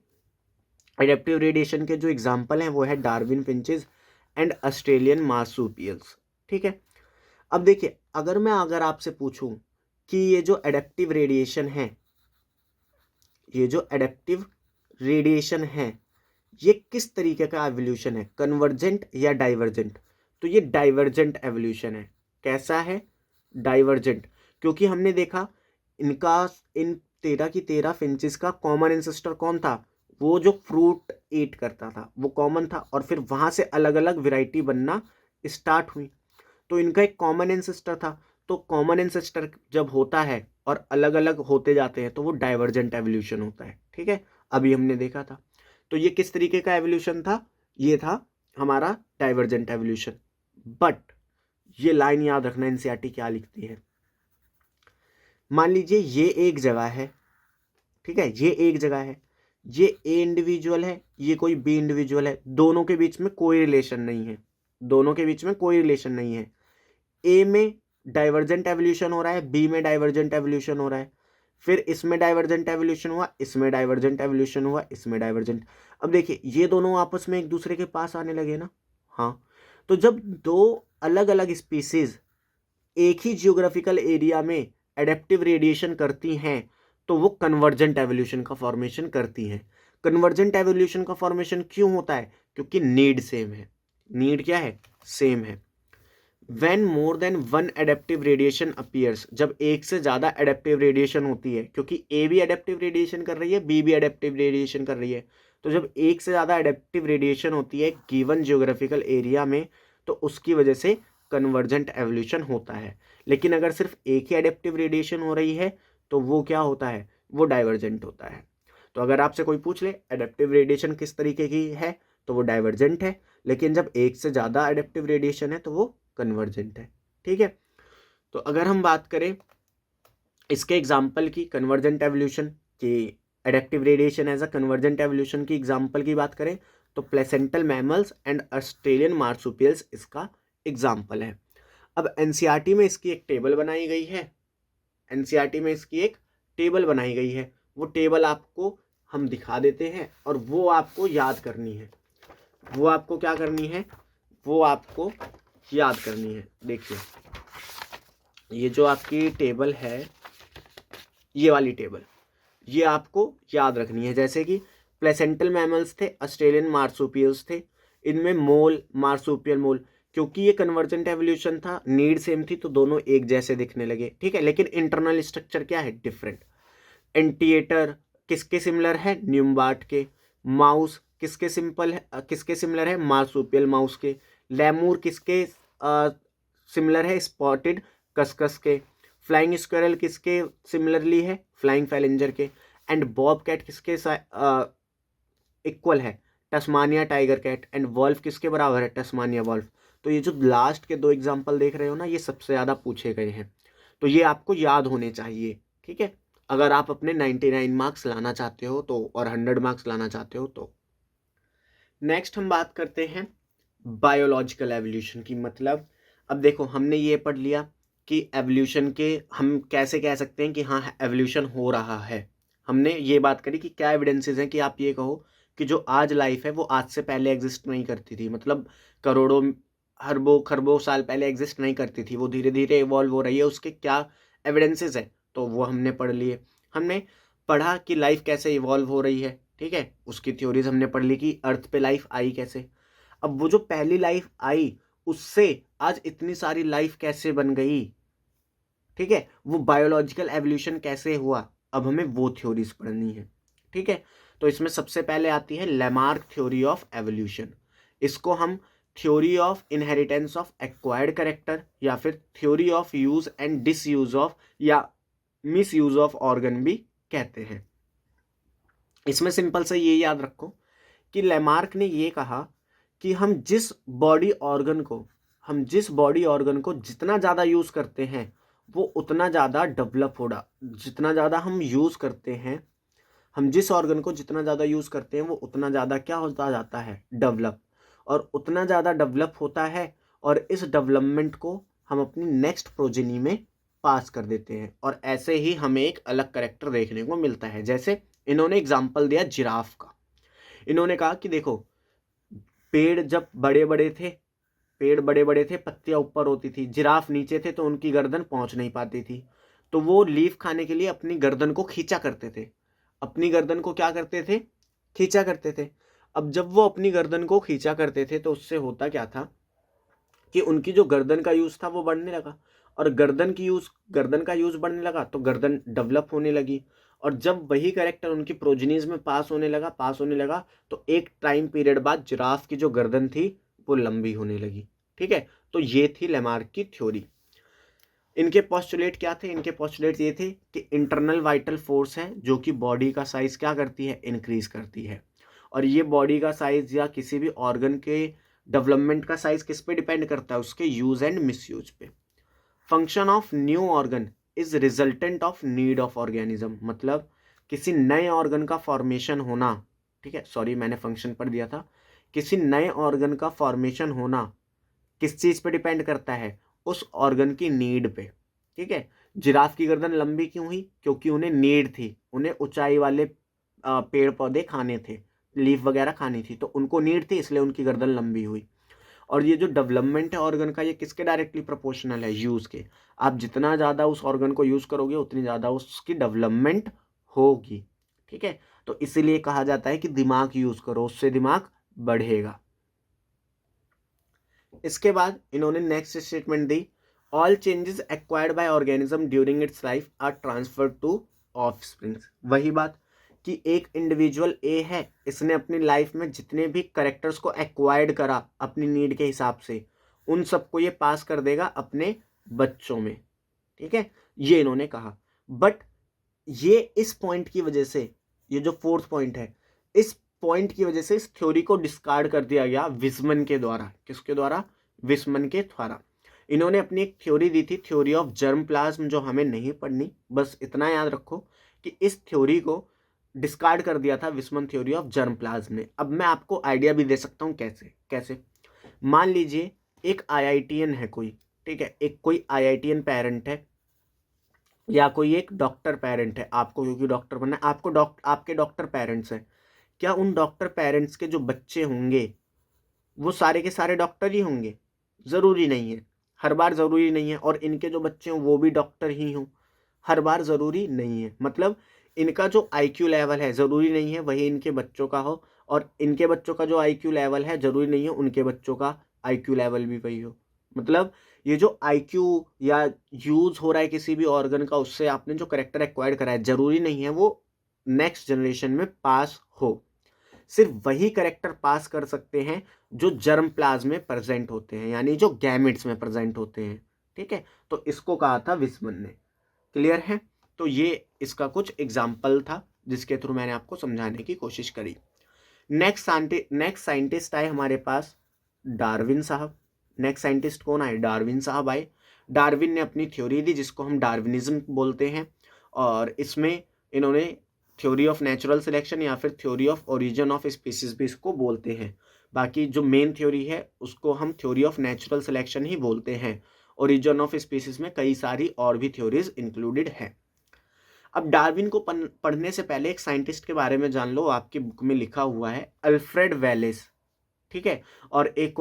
एडेप्टिव रेडिएशन के जो एग्जाम्पल हैं वो है Darwin finches and Australian marsupials. ठीक है। अब देखिए, अगर आपसे पूछूं कि ये जो एडेप्टिव रेडिएशन है ये किस तरीके का एवोल्यूशन है? कन्वर्जेंट या डाइवर्जेंट? तो ये डाइवर्जेंट एवोल्यूशन है। कैसा है? डाइवर्जेंट। क्योंकि हमने देखा इन 13 की 13 फिंचेस का कॉमन एंसेस्टर कौन था? वो जो फ्रूट ईट करता था वो कॉमन था, और फिर वहाँ से अलग अलग वैरायटी बनना स्टार्ट हुई। तो इनका एक कॉमन एंसेस्टर था। तो कॉमन एंसेस्टर जब होता है और अलग अलग होते जाते हैं तो वो डाइवर्जेंट एवोल्यूशन होता है। ठीक है, अभी हमने देखा था। तो ये किस तरीके का एवोल्यूशन था? ये था हमारा डाइवर्जेंट एवोल्यूशन। बट ये लाइन याद रखना, एनसीईआरटी क्या लिखती है। मान लीजिए ये एक जगह है, ठीक है, ये एक जगह है, ये ए इंडिविजुअल है, ये कोई बी इंडिविजुअल है, दोनों के बीच में कोई रिलेशन नहीं है, दोनों के बीच में कोई रिलेशन नहीं है। ए में डाइवर्जेंट एवोल्यूशन हो रहा है, बी में डाइवर्जेंट एवोल्यूशन हो रहा है, फिर इसमें डाइवर्जेंट एवोल्यूशन हुआ, इसमें डाइवर्जेंट एवोल्यूशन हुआ, इसमें डाइवर्जेंट। अब देखिए ये दोनों आपस में एक दूसरे के पास आने लगे ना। हाँ, तो जब दो अलग अलग स्पीसीज एक ही जियोग्राफिकल एरिया में एडेप्टिव रेडिएशन करती हैं तो वो कन्वर्जेंट एवोल्यूशन का फॉर्मेशन करती हैं। कन्वर्जेंट एवोल्यूशन का फॉर्मेशन क्यों होता है? क्योंकि नीड सेम है। नीड क्या है? सेम है। When more than one adaptive radiation appears, जब एक से ज़्यादा एडेप्टिव रेडिएशन होती है, क्योंकि ए भी एडेप्टिव रेडिएशन कर रही है, बी भी एडेप्टिव रेडिएशन कर रही है, तो जब एक से ज़्यादा एडेप्टिव रेडिएशन होती है गिवन जियोग्राफिकल एरिया में तो उसकी वजह से कन्वर्जेंट एवोल्यूशन होता है। लेकिन अगर सिर्फ एक ही एडेप्टिव रेडिएशन हो रही है तो वो क्या होता है? वो डाइवर्जेंट होता है। तो अगर आपसे कोई पूछ ले एडेप्टिव रेडिएशन किस तरीके की है तो वो डाइवर्जेंट है, लेकिन जब एक से ज़्यादा एडेप्टिव रेडिएशन है तो वो कन्वर्जेंट है। ठीक है, तो अगर हम बात करें इसके एग्जाम्पल की, कन्वर्जेंट एवोल्यूशन की, adaptive radiation as a convergent evolution की एग्जाम्पल की बात करें तो placental mammals and Australian marsupials इसका एग्जाम्पल है। अब एनसीईआरटी में इसकी एक टेबल बनाई गई है, एनसीईआरटी में इसकी एक टेबल बनाई गई है, वो टेबल आपको हम दिखा देते हैं और वो आपको याद करनी है। वो आपको क्या करनी है? वो आपको याद करनी है। देखिए ये जो आपकी टेबल है, ये वाली टेबल, ये आपको याद रखनी है। जैसे कि प्लेसेंटल मैमल्स थे, ऑस्ट्रेलियन मार्सुपियल्स थे, इनमें मोल, मार्सुपियल मोल, क्योंकि ये कन्वर्जेंट एवोल्यूशन था, नीड सेम थी तो दोनों एक जैसे दिखने लगे। ठीक है, लेकिन इंटरनल स्ट्रक्चर क्या है? डिफरेंट। एंटीएटर किसके सिमिलर है? न्यूम्बार्ट के। माउस किसके किसके सिमिलर है? मार्सुपियल माउस के। लेमूर किसके सिमिलर है? स्पॉटेड कस्कस के। फ्लाइंग स्क्वेरल किसके सिमिलरली है? फ्लाइंग फैलेंजर के। एंड बॉब कैट किसके इक्वल है? टस्मानिया टाइगर कैट। एंड वॉल्फ किसके बराबर है? टस्मानिया वॉल्फ। तो ये जो लास्ट के दो एग्जाम्पल देख रहे हो ना, ये सबसे ज़्यादा पूछे गए हैं, तो ये आपको याद होने चाहिए। ठीक है, अगर आप अपने 99 मार्क्स लाना चाहते हो तो, और 100 मार्क्स लाना चाहते हो तो। नेक्स्ट हम बात करते हैं बायोलॉजिकल एवोल्यूशन की। मतलब अब देखो हमने ये पढ़ लिया कि एवोल्यूशन के हम कैसे कह सकते हैं कि हाँ एवोल्यूशन हो रहा है। हमने ये बात करी कि क्या एविडेंसेस हैं कि आप ये कहो कि जो आज लाइफ है वो आज से पहले एग्जिस्ट नहीं करती थी, मतलब करोड़ों अरबों खरबों साल पहले एग्जिस्ट नहीं करती थी, वो धीरे धीरे इवॉल्व हो रही है, उसके क्या एविडेंसेस है? तो वो हमने पढ़ लिए। हमने पढ़ा कि लाइफ कैसे इवॉल्व हो रही है, ठीक है, उसकी थ्योरीज हमने पढ़ ली कि अर्थ पे लाइफ आई कैसे। अब वो जो पहली लाइफ आई उससे आज इतनी सारी लाइफ कैसे बन गई, ठीक है, वो बायोलॉजिकल एवोल्यूशन कैसे हुआ, अब हमें वो थ्योरीज पढ़नी है। ठीक है, तो इसमें सबसे पहले आती है लेमार्क थ्योरी ऑफ एवोल्यूशन। इसको हम theory of inheritance of acquired character या फिर theory of use and disuse of या मिस यूज ऑफ ऑर्गन भी कहते हैं। इसमें सिंपल से ये याद रखो कि लेमार्क ने ये कहा कि हम जिस बॉडी ऑर्गन को जितना ज़्यादा यूज़ करते हैं वो उतना ज़्यादा डेवलप होगा। जितना ज़्यादा हम यूज़ करते हैं, हम जिस ऑर्गन को जितना ज़्यादा यूज़ करते हैं वो उतना ज़्यादा क्या होता जाता है? डेवलप। और उतना ज़्यादा डेवलप होता है और इस डेवलपमेंट को हम अपनी नेक्स्ट प्रोजेनी में पास कर देते हैं और ऐसे ही हमें एक अलग कैरेक्टर देखने को मिलता है। जैसे इन्होंने एग्जाम्पल दिया जिराफ का। इन्होंने कहा कि देखो पेड़ जब बड़े बड़े थे, पत्तियां ऊपर होती थी, जिराफ नीचे थे तो उनकी गर्दन पहुंच नहीं पाती थी, तो वो लीफ खाने के लिए अपनी गर्दन को खींचा करते थे। अपनी गर्दन को क्या करते थे? खींचा करते थे। अब जब वो अपनी गर्दन को खींचा करते थे तो उससे होता क्या था कि उनकी जो गर्दन का यूज था वो बढ़ने लगा। और गर्दन का यूज़ बढ़ने लगा तो गर्दन डेवलप होने लगी, और जब वही कैरेक्टर उनकी प्रोजेनीज में पास होने लगा तो एक टाइम पीरियड बाद जिराफ की जो गर्दन थी वो लंबी होने लगी। ठीक है, तो ये थी लेमार्क की थ्योरी। इनके पोस्टुलेट क्या थे? इनके पोस्टुलेट ये थे कि इंटरनल वाइटल फोर्स है जो कि बॉडी का साइज क्या करती है? इंक्रीज करती है। और ये बॉडी का साइज या किसी भी ऑर्गन के डेवलपमेंट का साइज किस पे डिपेंड करता है? उसके यूज एंड मिसयूज पे। Function of new organ is resultant of need of organism, मतलब किसी नए ऑर्गन का फॉर्मेशन होना, ठीक है, सॉरी मैंने फंक्शन पर दिया था, किसी नए ऑर्गन का फॉर्मेशन होना किस चीज पे डिपेंड करता है? उस ऑर्गन की नीड पे। ठीक है, जिराफ की गर्दन लंबी क्यों हुई? क्योंकि उन्हें नीड थी, उन्हें ऊंचाई वाले पेड़ पौधे खाने थे, लीफ वगैरह खानी थी, तो उनको नीड थी, इसलिए उनकी गर्दन लंबी हुई। और ये जो डेवलपमेंट है ऑर्गन का, ये किसके डायरेक्टली प्रोपोर्शनल है? यूज के। आप जितना ज़्यादा उस ऑर्गन को यूज करोगे उतनी ज़्यादा उसकी डेवलपमेंट होगी। ठीक है, तो इसीलिए कहा जाता है कि दिमाग यूज करो, उससे दिमाग बढ़ेगा। इसके बाद इन्होंने नेक्स्ट स्टेटमेंट दी, all changes acquired by organism during its life are transferred to offsprings. वही बात कि एक इंडिविजुअल ए है, इसने अपनी लाइफ में जितने भी करेक्टर्स को एक्वायर्ड करा अपनी नीड के हिसाब से, उन सबको ये पास कर देगा अपने बच्चों में। ठीक है, ये इन्होंने कहा। बट ये इस पॉइंट की वजह से, ये जो फोर्थ पॉइंट है, इस पॉइंट की वजह से इस थ्योरी को डिस्कार्ड कर दिया गया विजमन के द्वारा। किसके द्वारा? विजमन के द्वारा। इन्होंने अपनी एक थ्योरी दी थी, थ्योरी ऑफ जर्म प्लाज्म, जो हमें नहीं पढ़नी, बस इतना याद रखो कि इस थ्योरी को डिस्कार्ड कर दिया था विजमन थ्योरी ऑफ जर्म प्लाज्म ने। अब मैं आपको आइडिया भी दे सकता हूँ कैसे। मान लीजिए एक आईआईटीएन है कोई, ठीक है, एक कोई आईआईटीएन पेरेंट है या कोई एक डॉक्टर पेरेंट है, आपको क्योंकि डॉक्टर बनना है, आपके डॉक्टर पेरेंट्स हैं। क्या उन डॉक्टर पेरेंट्स के जो बच्चे होंगे वो सारे के सारे डॉक्टर ही होंगे? ज़रूरी नहीं है, हर बार ज़रूरी नहीं है। और इनके जो बच्चे हों वो भी डॉक्टर ही हों, हर बार ज़रूरी नहीं है। मतलब इनका जो आईक्यू लेवल है ज़रूरी नहीं है वही इनके बच्चों का हो, और इनके बच्चों का जो आईक्यू लेवल है ज़रूरी नहीं है उनके बच्चों का आईक्यू लेवल भी वही हो। मतलब ये जो आईक्यू या यूज़ हो रहा है किसी भी ऑर्गन का, उससे आपने जो करेक्टर एक्वायर्ड करा है, ज़रूरी नहीं है वो नेक्स्ट जनरेशन में पास हो। सिर्फ वही करेक्टर पास कर सकते हैं जो जर्म प्लाज्म में प्रेजेंट होते हैं, यानी जो गैमेट्स में प्रेजेंट होते हैं। ठीक है, तो इसको कहा था विजमन ने। क्लियर है? तो ये इसका कुछ एग्जाम्पल था जिसके थ्रू मैंने आपको समझाने की कोशिश करी। नेक्स्ट साइंटिस्ट आए हमारे पास, डार्विन साहब। नेक्स्ट साइंटिस्ट कौन आए? डार्विन साहब आए। डार्विन ने अपनी थ्योरी दी जिसको हम डार्विनिज्म बोलते हैं, और इसमें इन्होंने थ्योरी ऑफ नेचुरल सिलेक्शन या फिर theory of origin of species भी इसको बोलते हैं। बाकी जो मेन थ्योरी है उसको हम थ्योरी ऑफ नेचुरल सिलेक्शन ही बोलते हैं। ओरिजिन ऑफ स्पीसीज में कई सारी और भी थ्योरीज इंक्लूडेड है। अब डार्विन को पढ़ने से पहले एक साइंटिस्ट के बारे में जान लो, आपकी बुक में लिखा हुआ है अल्फ्रेड वेलेस। ठीक है, और एक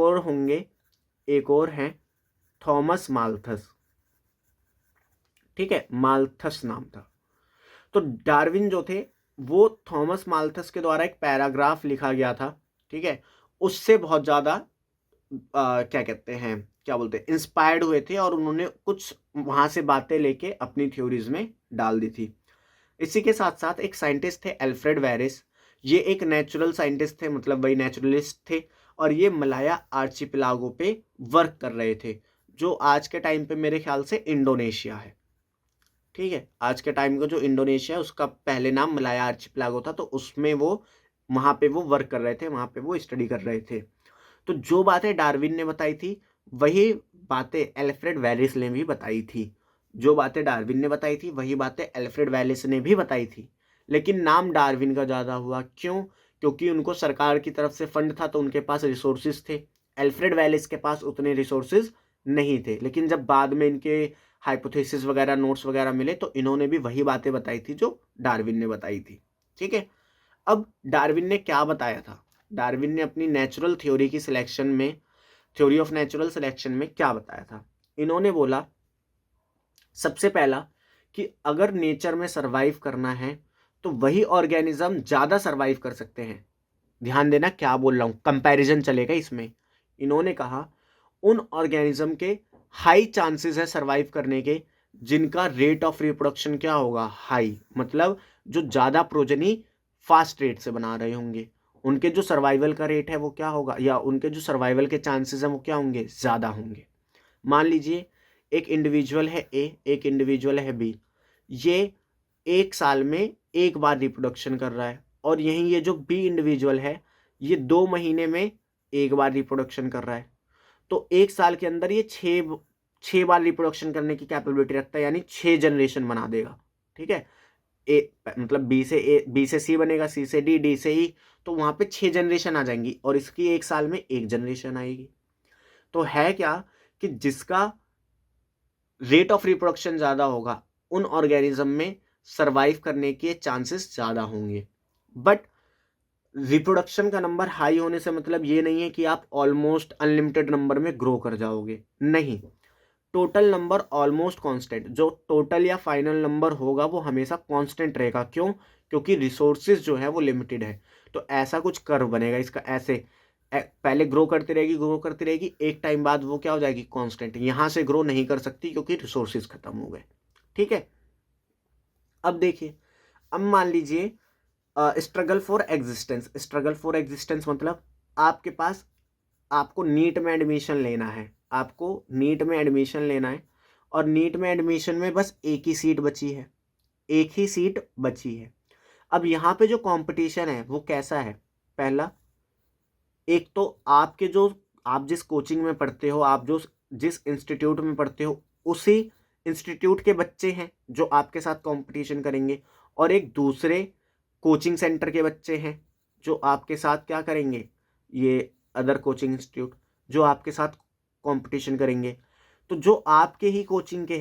और हैं थॉमस माल्थस। ठीक है, माल्थस नाम था। तो डार्विन जो थे वो थॉमस माल्थस के द्वारा एक पैराग्राफ लिखा गया था, ठीक है, उससे बहुत ज़्यादा क्या बोलते हैं, इंस्पायर्ड हुए थे, और उन्होंने कुछ वहाँ से बातें लेके अपनी थ्योरीज में डाल दी थी। इसी के साथ साथ एक साइंटिस्ट थे अल्फ्रेड वेरिस। ये एक नेचुरल साइंटिस्ट थे, मतलब वही नेचुरलिस्ट थे, और ये मलाया आर्चिपेलागो पे वर्क कर रहे थे, जो आज के टाइम पे मेरे ख्याल से इंडोनेशिया है। ठीक है, आज के टाइम का जो इंडोनेशिया है उसका पहले नाम मलाया आर्चिपेलागो था, तो उसमें वो वहाँ पे वो वर्क कर रहे थे, वहाँ पे वो स्टडी कर रहे थे। तो जो बातें डार्विन ने बताई थी वही बातें अल्फ्रेड वेरिस ने भी बताई थी। जो बातें डार्विन ने बताई थी वही बातें अल्फ्रेड वेरिस ने भी बताई थी, लेकिन नाम डार्विन का ज़्यादा हुआ। क्यों? क्योंकि उनको सरकार की तरफ से फंड था तो उनके पास रिसोर्सेज थे। अल्फ्रेड वेरिस के पास उतने रिसोर्सेज नहीं थे, लेकिन जब बाद में इनके हाइपोथेसिस वगैरह नोट्स वगैरह मिले तो इन्होंने भी वही बातें बताई थी जो डार्विन ने बताई थी। ठीक है, अब डार्विन ने क्या बताया था? डार्विन ने अपनी नेचुरल थ्योरी की सिलेक्शन में, थ्योरी ऑफ नेचुरल सिलेक्शन में क्या बताया था? इन्होंने बोला सबसे पहला कि अगर नेचर में सरवाइव करना है तो वही ऑर्गेनिज्म ज़्यादा सरवाइव कर सकते हैं। ध्यान देना क्या बोल रहा हूँ, कंपैरिजन चलेगा इसमें। इन्होंने कहा उन ऑर्गेनिज्म के हाई चांसेस है सर्वाइव करने के, जिनका रेट ऑफ रिप्रोडक्शन क्या होगा, हाई, मतलब जो ज़्यादा प्रोजनी फास्ट रेट से बना रहे होंगे, उनके जो सर्वाइवल का रेट है वो क्या होगा, या उनके जो सर्वाइवल के चांसेस हैं वो क्या होंगे, ज़्यादा होंगे। मान लीजिए एक इंडिविजुअल है ए, एक इंडिविजुअल है बी, ये एक साल में एक बार रिप्रोडक्शन कर रहा है, और यहीं ये जो बी इंडिविजुअल है ये 2 महीने में एक बार रिप्रोडक्शन कर रहा है। तो एक साल के अंदर ये छः बार रिप्रोडक्शन करने की कैपेबिलिटी रखता है, यानी 6 जनरेशन बना देगा। ठीक है, ए मतलब बी से सी बनेगा, सी से डी, डी से ई, तो वहाँ पे 6 जनरेशन आ जाएंगी, और इसकी एक साल में एक जनरेशन आएगी। तो है क्या कि जिसका रेट ऑफ रिप्रोडक्शन ज़्यादा होगा उन ऑर्गेनिज्म में सर्वाइव करने के चांसेस ज़्यादा होंगे। बट रिप्रोडक्शन का नंबर हाई होने से मतलब ये नहीं है कि आप ऑलमोस्ट अनलिमिटेड नंबर में ग्रो कर जाओगे, नहीं। टोटल नंबर ऑलमोस्ट कांस्टेंट, जो टोटल या फाइनल नंबर होगा वो हमेशा कांस्टेंट रहेगा। क्यों? क्योंकि रिसोर्सेज जो है वो लिमिटेड है। तो ऐसा कुछ कर्व बनेगा इसका, ऐसे पहले ग्रो करती रहेगी, एक टाइम बाद वो क्या हो जाएगी, कांस्टेंट। यहाँ से ग्रो नहीं कर सकती क्योंकि रिसोर्सेज खत्म हो गए। ठीक है, अब देखिए, अब मान लीजिए स्ट्रगल फॉर एग्जिस्टेंस मतलब आपके पास, आपको नीट में एडमिशन लेना है, और नीट में एडमिशन में बस एक ही सीट बची है। अब यहाँ पे जो कंपटीशन है वो कैसा है, पहला, एक तो आपके जो, आप जिस कोचिंग में पढ़ते हो, आप जिस इंस्टीट्यूट में पढ़ते हो, उसी इंस्टीट्यूट के बच्चे हैं जो आपके साथ कंपटीशन करेंगे, और एक दूसरे कोचिंग सेंटर के बच्चे हैं जो आपके साथ क्या करेंगे, ये अदर कोचिंग इंस्टीट्यूट जो आपके साथ कंपटीशन करेंगे। तो जो आपके ही कोचिंग के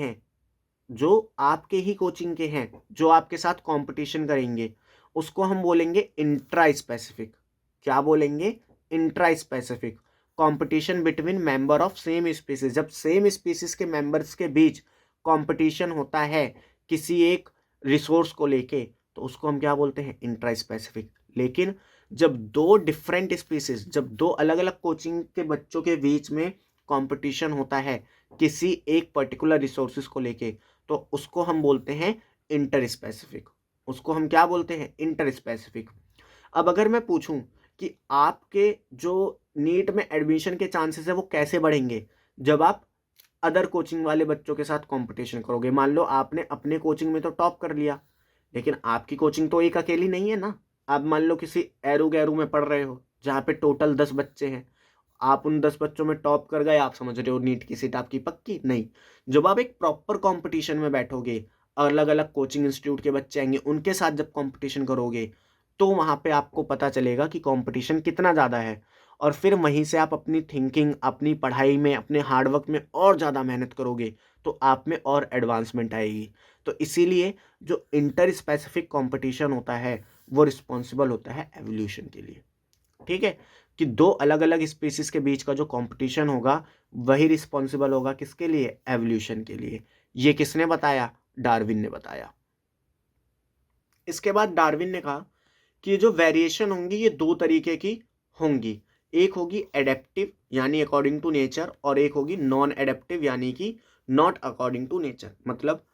हैं, जो आपके साथ कंपटीशन करेंगे, उसको हम बोलेंगे इंट्रा स्पेसिफिक। क्या बोलेंगे, intra specific competition between member of same species. जब सेम स्पीसीज के मेंबर्स के बीच कंपटीशन होता है किसी एक रिसोर्स को लेके, तो उसको हम क्या बोलते हैं, इंट्रा स्पेसिफिक। लेकिन जब दो अलग अलग कोचिंग के बच्चों के बीच में कंपटीशन होता है किसी एक पर्टिकुलर रिसोर्सेज को लेके, तो उसको हम बोलते हैं इंटर स्पेसिफिक। अब अगर मैं पूछूं कि आपके जो नीट में एडमिशन के चांसेस है वो कैसे बढ़ेंगे, जब आप अदर कोचिंग वाले बच्चों के साथ कंपटीशन करोगे। मान लो आपने अपने कोचिंग में तो टॉप कर लिया, लेकिन आपकी कोचिंग तो एक अकेली नहीं है ना। आप मान लो किसी एरू गैरू में पढ़ रहे हो जहाँ पे टोटल 10 बच्चे हैं, आप उन 10 बच्चों में टॉप कर गए, आप समझ रहे हो नीट की सीट आपकी पक्की नहीं। जब आप एक प्रॉपर कंपटीशन में बैठोगे, अलग अलग कोचिंग इंस्टीट्यूट के बच्चे आएंगे, उनके साथ जब कंपटीशन करोगे, तो वहाँ पे आपको पता चलेगा कि कंपटीशन कितना ज़्यादा है, और फिर वहीं से आप अपनी थिंकिंग, अपनी पढ़ाई में, अपने हार्डवर्क में और ज़्यादा मेहनत करोगे, तो आप में और एडवांसमेंट आएगी। तो इसीलिए जो इंटर स्पेसिफिक कंपटीशन होता है वो रिस्पॉन्सिबल होता है एवोल्यूशन के लिए। ठीक है, कि दो अलग अलग स्पीसीज के बीच का जो कंपटीशन होगा वही रिस्पॉन्सिबल होगा किसके लिए, एवोल्यूशन के लिए। ये किसने बताया, डार्विन ने बताया। इसके बाद डार्विन ने कहा कि ये जो वेरिएशन होंगी ये 2 तरीके की होंगी, एक होगी एडेप्टिव यानी अकॉर्डिंग टू नेचर, और एक होगी नॉन एडेप्टिव यानी कि नॉट अकॉर्डिंग टू नेचर। मतलब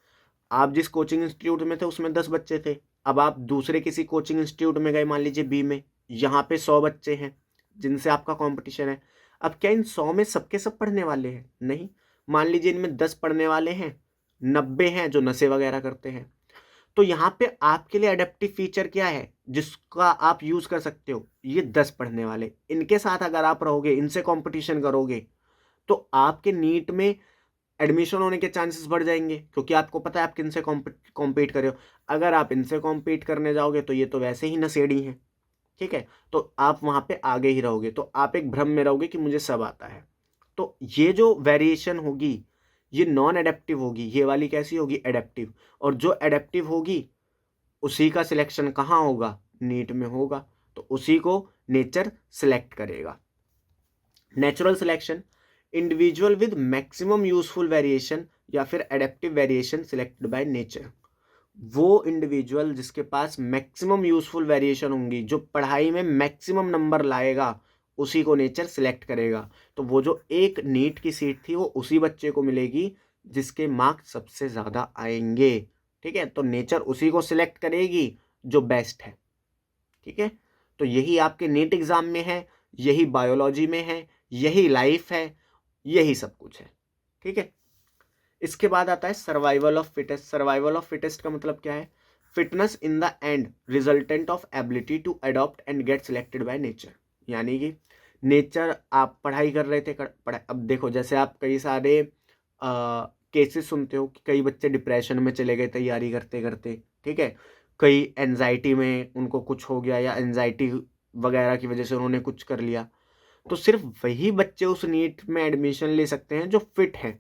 आप जिस कोचिंग इंस्टीट्यूट में थे उसमें 10 बच्चे थे, अब आप दूसरे किसी कोचिंग इंस्टीट्यूट में गए, मान लीजिए बी में, यहाँ पे 100 बच्चे हैं जिनसे आपका कंपटीशन है। अब क्या इन 100 में सबके सब पढ़ने वाले हैं, नहीं। मान लीजिए इनमें 10 पढ़ने वाले हैं, 90 हैं जो नशे वगैरह करते हैं। तो यहाँ पे आपके लिए एडेप्टिव फीचर क्या है जिसका आप यूज कर सकते हो, ये 10 पढ़ने वाले, इनके साथ अगर आप रहोगे, इनसे कंपटीशन करोगे, तो आपके नीट में एडमिशन होने के चांसेस बढ़ जाएंगे, क्योंकि आपको पता है आप किनसे कॉम्पीट कर रहे हो। अगर आप इनसे कॉम्पीट करने जाओगे तो ये तो वैसे ही नशेड़ी हैं, ठीक है, तो आप वहाँ पे आगे ही रहोगे, तो आप एक भ्रम में रहोगे कि मुझे सब आता है। तो ये जो वेरिएशन होगी ये नॉन एडेप्टिव होगी, ये वाली कैसी होगी, एडेप्टिव। और जो एडेप्टिव होगी उसी का सिलेक्शन कहाँ होगा, नीट में होगा, तो उसी को नेचर सिलेक्ट करेगा। Natural selection, individual with maximum useful variation या फिर adaptive variation selected by nature. वो इंडिविजुअल जिसके पास मैक्सिमम यूजफुल वेरिएशन होंगी, जो पढ़ाई में मैक्सिमम नंबर लाएगा, उसी को नेचर सिलेक्ट करेगा। तो वो जो एक नीट की सीट थी वो उसी बच्चे को मिलेगी जिसके मार्क्स सबसे ज़्यादा आएंगे। ठीक है, तो नेचर उसी को सिलेक्ट करेगी जो बेस्ट है। ठीक है, तो यही आपके नीट एग्जाम में है, यही बायोलॉजी में है, यही लाइफ है, यही सब कुछ है। ठीक है, इसके बाद आता है survival of fittest. Survival of fittest का मतलब क्या है? Fitness in the end resultant of ability to adopt and get selected by nature. यानी कि नेचर, आप पढ़ाई कर रहे थे, अब देखो जैसे आप कई सारे केसेस सुनते हो कि कई बच्चे डिप्रेशन में चले गए तैयारी करते करते। ठीक है, कई एनजाइटी में उनको कुछ हो गया या एनजाइटी वगैरह की वजह से उन्होंने कुछ कर लिया। तो सिर्फ वही बच्चे उस नीट में एडमिशन ले सकते हैं जो फिट है।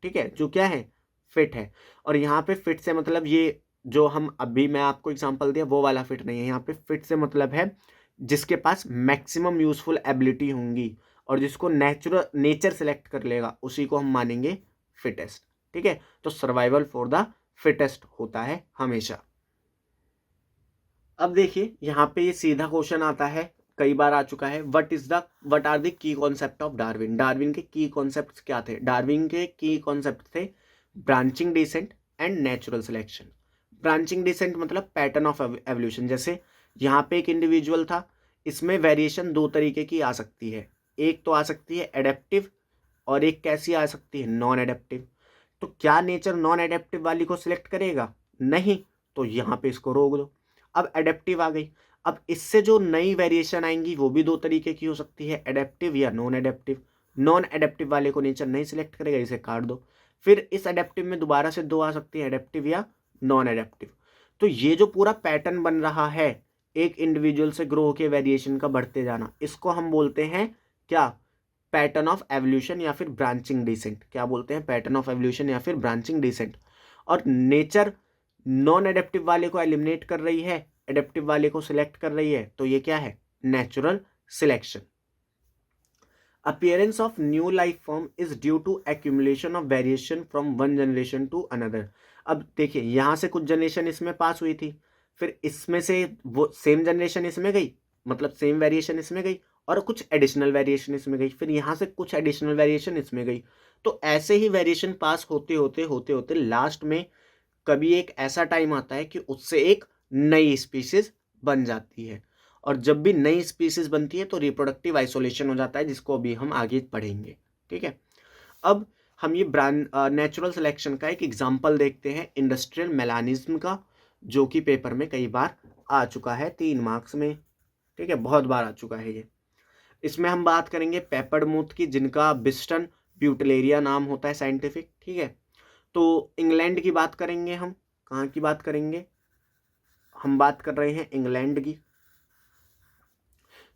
ठीक है, जो क्या है? फिट है। और यहाँ पे फिट से मतलब ये जो हम अभी मैं आपको एग्जांपल दिया वो वाला फिट नहीं है। यहाँ पे फिट से मतलब है जिसके पास मैक्सिमम यूजफुल एबिलिटी होंगी और जिसको नेचर सेलेक्ट कर लेगा उसी को हम मानेंगे फिटेस्ट। ठीक है, तो सर्वाइवल फॉर द फिटेस्ट होता है हमेशा। अब देखिए यहाँ पे ये सीधा क्वेश्चन आता है, कई बार आ चुका है, what are the key concept of Darwin. Darwin के की कॉन्सेप्ट क्या थे? डार्विन के की कॉन्सेप्ट थे branching descent and natural selection. Branching descent मतलब पैटर्न ऑफ एवोल्यूशन। जैसे यहाँ पे एक इंडिविजुअल था, इसमें वेरिएशन दो तरीके की आ सकती है। एक तो आ सकती है एडेप्टिव और एक कैसी आ सकती है? Non adaptive. तो क्या नेचर नॉन एडेप्टिव वाली को सिलेक्ट करेगा? नहीं, तो यहाँ पे इसको रोक दो। अब एडेप्टिव आ गई, अब इससे जो नई वेरिएशन आएंगी वो भी दो तरीके की हो सकती है, एडेप्टिव या नॉन एडेप्टिव। नॉन एडेप्टिव वाले को नेचर नहीं सिलेक्ट करेगा, इसे काट दो। फिर इस एडेप्टिव में दोबारा से दो आ सकती है, एडेप्टिव या नॉन एडेप्टिव। तो ये जो पूरा पैटर्न बन रहा है एक इंडिविजुअल से ग्रो होकर वेरिएशन का बढ़ते जाना, इसको हम बोलते हैं क्या? पैटर्न ऑफ एवोल्यूशन या फिर ब्रांचिंग डिसेंट। क्या बोलते हैं? पैटर्न ऑफ एवोल्यूशन या फिर ब्रांचिंग डिसेंट। और नेचर नॉन एडेप्टिव वाले को एलिमिनेट कर रही है, एडेप्टिव वाले को सिलेक्ट कर रही है, तो ये क्या है? Natural selection. Appearance of new life form is due to accumulation of variation from one generation to another. अब देखिए यहाँ से कुछ जनरेशन इसमें पास हुई थी, फिर इसमें से वो सेम जनरेशन इसमें गई, मतलब सेम वेरिएशन इसमें गई और कुछ एडिशनल वेरिएशन इसमें गई, फिर यहाँ से कुछ एडिशनल वेरिएशन इसमें गई। तो ऐसे ही वेरिएशन पास होते होते होते होते लास्ट में कभी एक ऐसा टाइम आता है कि उससे एक नई स्पीसीज बन जाती है। और जब भी नई स्पीसीज बनती है तो रिप्रोडक्टिव आइसोलेशन हो जाता है, जिसको अभी हम आगे पढ़ेंगे। ठीक है, अब हम ये नेचुरल सिलेक्शन का एक एग्जाम्पल देखते हैं इंडस्ट्रियल मेलानिज्म का, जो कि पेपर में कई बार आ चुका है 3 मार्क्स में। ठीक है, बहुत बार आ चुका है ये। इसमें हम बात करेंगे पेपरमूथ की, जिनका बिस्टन ब्यूटलेरिया नाम होता है साइंटिफिक। ठीक है, तो इंग्लैंड की बात करेंगे हम। कहाँ की बात करेंगे? हम बात कर रहे हैं इंग्लैंड की।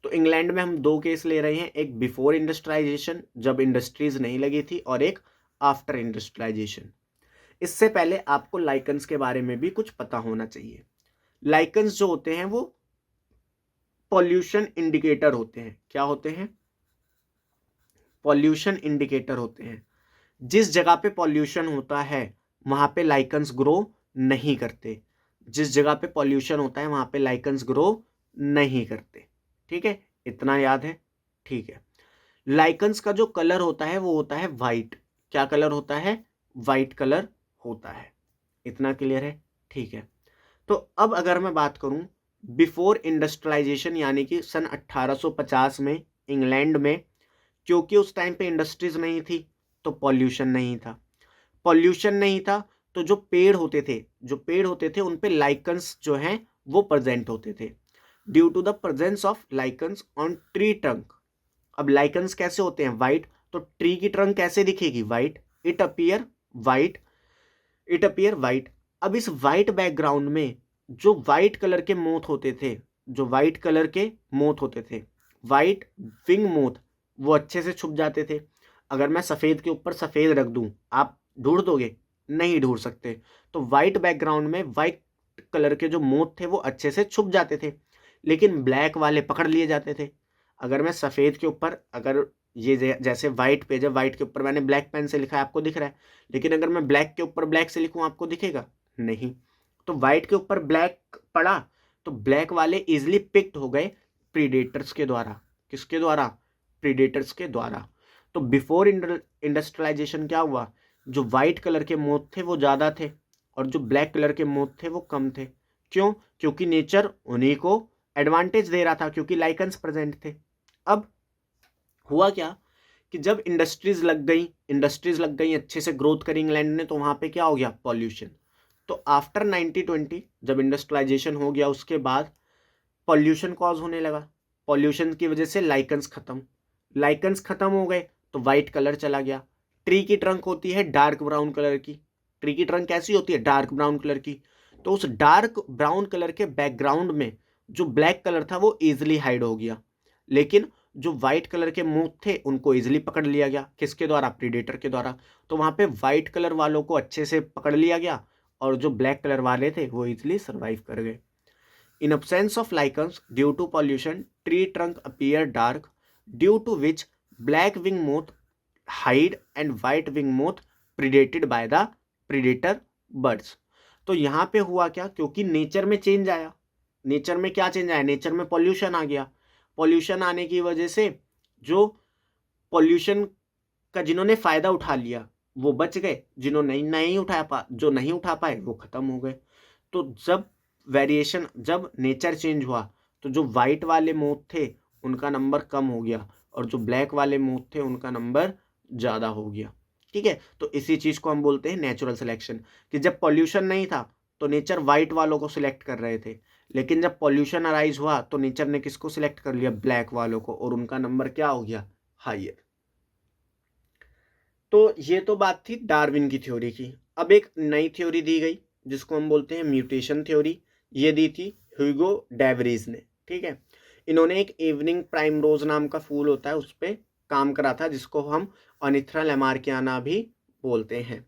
तो इंग्लैंड में हम 2 केस ले रहे हैं, एक बिफोर इंडस्ट्रियलाइजेशन जब इंडस्ट्रीज नहीं लगी थी, और एक आफ्टर इंडस्ट्रियलाइजेशन। इससे पहले आपको लाइकन्स के बारे में भी कुछ पता होना चाहिए। लाइकन्स जो होते हैं वो पॉल्यूशन इंडिकेटर होते हैं। क्या होते हैं? पॉल्यूशन इंडिकेटर होते हैं। जिस जगह पे पॉल्यूशन होता है वहां पे लाइकन्स ग्रो नहीं करते, जिस जगह पे पॉल्यूशन होता है वहां पे लाइकन्स ग्रो नहीं करते। ठीक है, इतना याद है? ठीक है, लाइकन्स का जो कलर होता है वो होता है वाइट। क्या कलर होता है? वाइट कलर होता है। इतना क्लियर है? ठीक है, तो अब अगर मैं बात करूं बिफोर इंडस्ट्रियलाइजेशन यानी कि सन 1850 में इंग्लैंड में, क्योंकि उस टाइम पे इंडस्ट्रीज नहीं थी तो पॉल्यूशन नहीं था। पॉल्यूशन नहीं था तो जो पेड़ होते थे उन पे लाइकन्स जो हैं वो प्रेजेंट होते थे, due to the presence of lichens on tree trunk. अब लाइकन्स कैसे होते हैं? वाइट। तो ट्री की ट्रंक कैसे दिखेगी? White. It appear white, it appear white. अब इस वाइट बैकग्राउंड में जो वाइट कलर के मोथ होते थे, वाइट विंग मोथ, वो अच्छे से छुप जाते थे। अगर मैं सफ़ेद के ऊपर सफ़ेद रख दूं, आप ढूंढ दोगे? नहीं ढूंढ सकते। तो वाइट बैकग्राउंड में वाइट कलर के जो मोथ थे वो अच्छे से छुप जाते थे, लेकिन ब्लैक वाले पकड़ लिए जाते थे। अगर मैं सफ़ेद के ऊपर, अगर ये जैसे वाइट पेज है, वाइट के ऊपर मैंने ब्लैक पेन से लिखा है, आपको दिख रहा है, लेकिन अगर मैं ब्लैक के ऊपर ब्लैक से लिखूं आपको दिखेगा? नहीं। तो वाइट के ऊपर ब्लैक पड़ा तो ब्लैक वाले इजिली पिक्ड हो गए प्रीडेटर्स के द्वारा। किसके द्वारा? प्रीडेटर्स के द्वारा। तो बिफोर इंडस्ट्रियलाइजेशन क्या हुआ? जो वाइट कलर के मोथ थे वो ज़्यादा थे और जो ब्लैक कलर के मोथ थे वो कम थे। क्यों? क्योंकि नेचर उन्हीं को एडवांटेज दे रहा था, क्योंकि लाइकन्स प्रेजेंट थे। अब हुआ क्या कि जब इंडस्ट्रीज लग गई, अच्छे से ग्रोथ करी इंग्लैंड ने, तो वहां पे क्या हो गया? पॉल्यूशन। तो आफ्टर 1920 जब इंडस्ट्रियलाइजेशन हो गया, उसके बाद पॉल्यूशन कॉज होने लगा। पॉल्यूशन की वजह से लाइकन्स खत्म हो गए तो वाइट कलर चला गया। ट्री की ट्रंक होती है डार्क ब्राउन कलर की। ट्री की ट्रंक कैसी होती है? डार्क ब्राउन कलर की। तो उस डार्क ब्राउन कलर के बैकग्राउंड में जो ब्लैक कलर था वो इजिली हाइड हो गया, लेकिन जो व्हाइट कलर के मुंह थे उनको इजिली पकड़ लिया गया। किसके द्वारा? प्रीडेटर के द्वारा। तो वहां पे व्हाइट कलर वालों को अच्छे से पकड़ लिया गया और जो ब्लैक कलर वाले थे वो इजिली सर्वाइव कर गए। In absence of lichens due to pollution, tree trunk appear dark, due to which black wing moth hide and white wing moth predated by the predator birds. तो यहाँ पे हुआ क्या? क्योंकि नेचर में चेंज आया। नेचर में क्या चेंज आया? नेचर में पॉल्यूशन आ गया। पॉल्यूशन आने की वजह से जो पॉल्यूशन का जिन्होंने फायदा उठा लिया वो बच गए, जिन्होंने जो नहीं उठा पाए वो खत्म हो गए। तो जब नेचर चेंज हुआ तो जो वाइट वाले मोथ थे उनका नंबर कम हो गया और जो ब्लैक वाले मोथ थे उनका नंबर ज़्यादा हो गया। ठीक है, तो इसी चीज़ को हम बोलते हैं नेचुरल सिलेक्शन, कि जब पॉल्यूशन नहीं था तो नेचर वाइट वालों को सिलेक्ट कर रहे थे, लेकिन जब पॉल्यूशन अराइज हुआ तो नेचर ने किसको सिलेक्ट कर लिया? ब्लैक वालों को, और उनका नंबर क्या हो गया? हायर। तो ये तो बात थी डार्विन की थ्योरी की। अब एक नई थ्योरी दी गई जिसको हम बोलते हैं म्यूटेशन थ्योरी। ये दी थी ह्यूगो डेवरीज ने। ठीक है, इन्होंने एक इवनिंग प्राइमरोज नाम का फूल होता है उस पर काम करा था, जिसको हम अनिथ्रा लैमार्कियाना भी बोलते हैं।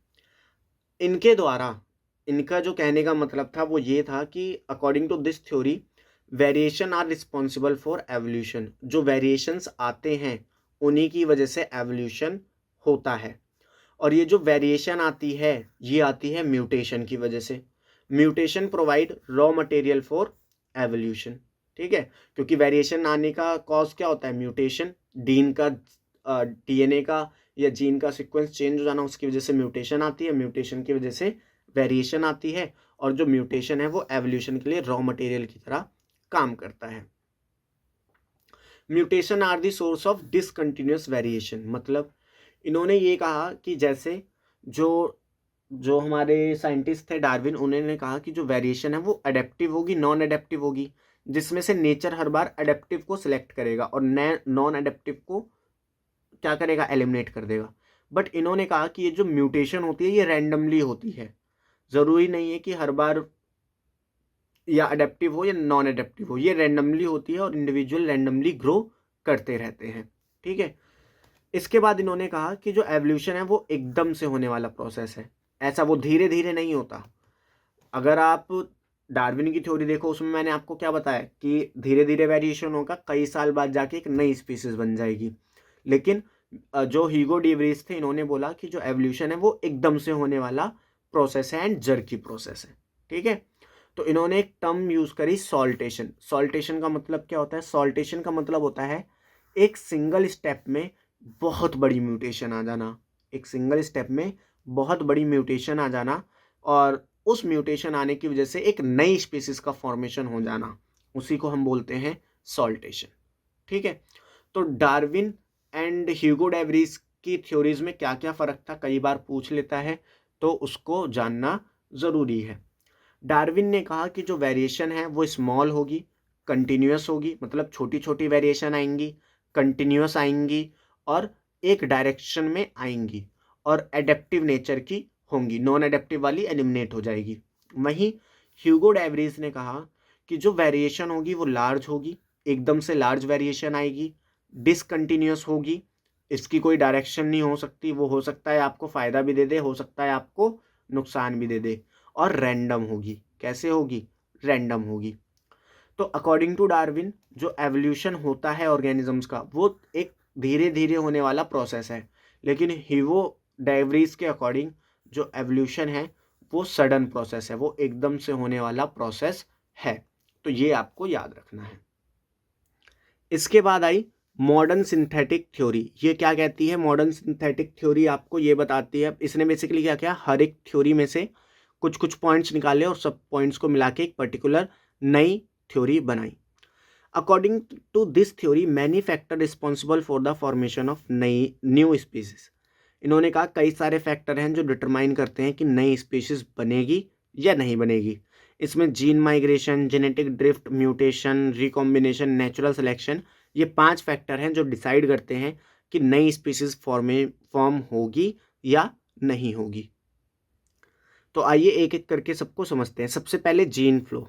इनके द्वारा इनका जो कहने का मतलब था वो ये था कि according to this theory variation are responsible for evolution. जो वेरिएशंस आते हैं उन्हीं की वजह से एवोल्यूशन होता है, और ये जो वेरिएशन आती है ये आती है म्यूटेशन की वजह से। Mutation provide raw material for evolution. ठीक है, क्योंकि वेरिएशन आने का कॉज क्या होता है? म्यूटेशन। डीएनए का या जीन का सीक्वेंस चेंज हो जाना, उसकी वजह से म्यूटेशन आती है। म्यूटेशन की वजह से वेरिएशन आती है, और जो म्यूटेशन है वो एवोल्यूशन के लिए रॉ मटेरियल की तरह काम करता है। Mutation are the source of discontinuous variation. मतलब इन्होंने ये कहा कि जैसे जो हमारे साइंटिस्ट थे डार्विन, उन्होंने कहा कि जो वेरिएशन है वो अडेप्टिव होगी, नॉन अडेप्टिव होगी, जिसमें से नेचर हर बार अडेप्टिव को सिलेक्ट करेगा और नॉन अडेप्टिव को क्या करेगा? एलिमिनेट कर देगा। बट इन्होंने कहा कि ये जो म्यूटेशन होती है ये रैंडमली होती है, ज़रूरी नहीं है कि हर बार या अडेप्टिव हो या नॉन अडेप्टिव हो, ये रैंडमली होती है और इंडिविजुअल रैंडमली ग्रो करते रहते हैं। ठीक है, इसके बाद इन्होंने कहा कि जो एवोल्यूशन है वो एकदम से होने वाला प्रोसेस है, ऐसा वो धीरे धीरे नहीं होता। अगर आप डार्विन की थ्योरी देखो, उसमें मैंने आपको क्या बताया कि धीरे धीरे वेरिएशन होगा, कई साल बाद जाके एक नई स्पीसीज बन जाएगी। लेकिन जो ह्यूगो डेवरीज थे, इन्होंने बोला कि जो एवोल्यूशन है वो एकदम से होने वाला प्रोसेस है एंड जर्की प्रोसेस है। ठीक है, तो इन्होंने एक टर्म यूज करी, सॉल्टेशन। सॉल्टेशन का मतलब क्या होता है? सॉल्टेशन का मतलब होता है एक सिंगल स्टेप में बहुत बड़ी म्यूटेशन आ जाना। एक सिंगल स्टेप में बहुत बड़ी म्यूटेशन आ जाना, और उस म्यूटेशन आने की वजह से एक नई स्पीसीज का फॉर्मेशन हो जाना, उसी को हम बोलते हैं सॉल्टेशन। ठीक है, तो डार्विन एंड ह्यूगो डेवरीज की थ्योरीज में क्या क्या फ़र्क था, कई बार पूछ लेता है, तो उसको जानना ज़रूरी है। डार्विन ने कहा कि जो वेरिएशन है वो स्मॉल होगी, कंटिन्यूअस होगी, मतलब छोटी छोटी वेरिएशन आएंगी, कंटिन्यूअस आएंगी और एक डायरेक्शन में आएंगी, और एडेप्टिव नेचर की होंगी, नॉन एडेप्टिव वाली एलिमिनेट हो जाएगी। वहीं ह्यूगो डेवरीज ने कहा कि जो वेरिएशन होगी वो लार्ज होगी, एकदम से लार्ज वेरिएशन आएगी, डिसकंटिन्यूअस होगी, इसकी कोई डायरेक्शन नहीं हो सकती, वो हो सकता है आपको फ़ायदा भी दे दे, हो सकता है आपको नुकसान भी दे दे, और रैंडम होगी। कैसे होगी? रैंडम होगी। तो अकॉर्डिंग टू डार्विन जो एवोल्यूशन होता है ऑर्गेनिजम्स का वो एक धीरे धीरे होने वाला प्रोसेस है, लेकिन ह्यूगो डेवरीज के अकॉर्डिंग जो एवोल्यूशन है वो सडन प्रोसेस है, वो एकदम से होने वाला प्रोसेस है। तो ये आपको याद रखना है। इसके बाद आई मॉडर्न सिंथेटिक थ्योरी, ये क्या कहती है? मॉडर्न सिंथेटिक थ्योरी आपको ये बताती है, इसने बेसिकली क्या किया, हर एक थ्योरी में से कुछ कुछ पॉइंट्स निकाले और सब पॉइंट्स को मिला के एक पर्टिकुलर नई थ्योरी बनाई। According to this theory many factor responsible for the formation of नई न्यू स्पीसीज। इन्होंने कहा कई सारे फैक्टर हैं जो डिटरमाइन करते हैं कि नई स्पीशीज बनेगी या नहीं बनेगी। इसमें gene migration, genetic drift, mutation, recombination, natural selection, ये 5 फैक्टर हैं जो डिसाइड करते हैं कि नई स्पीशीज फॉर्म होगी या नहीं होगी। तो आइए एक एक करके सबको समझते हैं। सबसे पहले जीन फ्लो।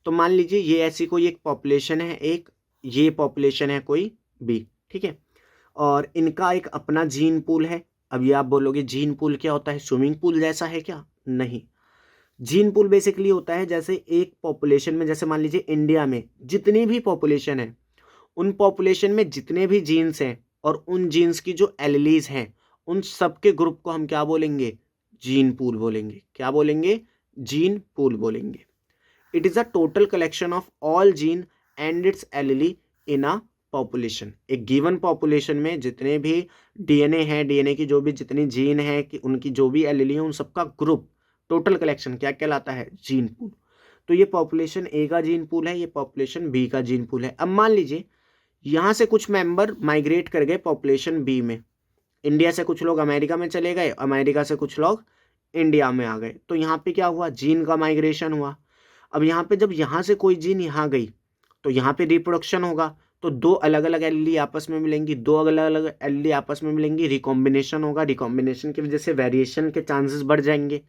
तो मान लीजिए ये ऐसी कोई एक पॉपुलेशन है, एक ये पॉपुलेशन है कोई बी, ठीक है, और इनका एक अपना जीन पूल है। अब ये आप बोलोगे जीन पूल क्या होता है? स्विमिंग पूल जैसा है क्या? नहीं। जीन पूल बेसिकली होता है जैसे एक पॉपुलेशन में, जैसे मान लीजिए इंडिया में जितनी भी पॉपुलेशन है, उन पॉपुलेशन में जितने भी जीन्स हैं और उन जीन्स की जो एलीलीज हैं, उन सब के ग्रुप को हम क्या बोलेंगे? जीन पूल बोलेंगे। क्या बोलेंगे? जीन पूल बोलेंगे। It is a total collection of all gene and its alleles in a population. एक गिवन पॉपुलेशन में जितने भी डीएनए हैं, डीएनए की जो भी जितनी जीन है कि उनकी जो भी एलीली है, उन सबका ग्रुप, टोटल कलेक्शन क्या कहलाता है? Gene pool. तो ये पॉपुलेशन ए का जीन पूल है, ये पॉपुलेशन बी का जीन पूल है। अब मान लीजिए यहाँ से कुछ मेंबर माइग्रेट कर गए पॉपुलेशन बी में, इंडिया से कुछ लोग अमेरिका में चले गए, अमेरिका से कुछ लोग इंडिया में आ गए, तो यहाँ पे क्या हुआ? जीन का माइग्रेशन हुआ। अब यहाँ पे जब यहाँ से कोई जीन यहाँ गई तो यहाँ पे रिप्रोडक्शन होगा, तो दो अलग अलग एलीली आपस में मिलेंगी, दो अलग अलग एलीली आपस में मिलेंगी, रिकॉम्बिनेशन होगा, रिकॉम्बिनेशन की वजह से वेरिएशन के चांसेस बढ़ जाएंगे।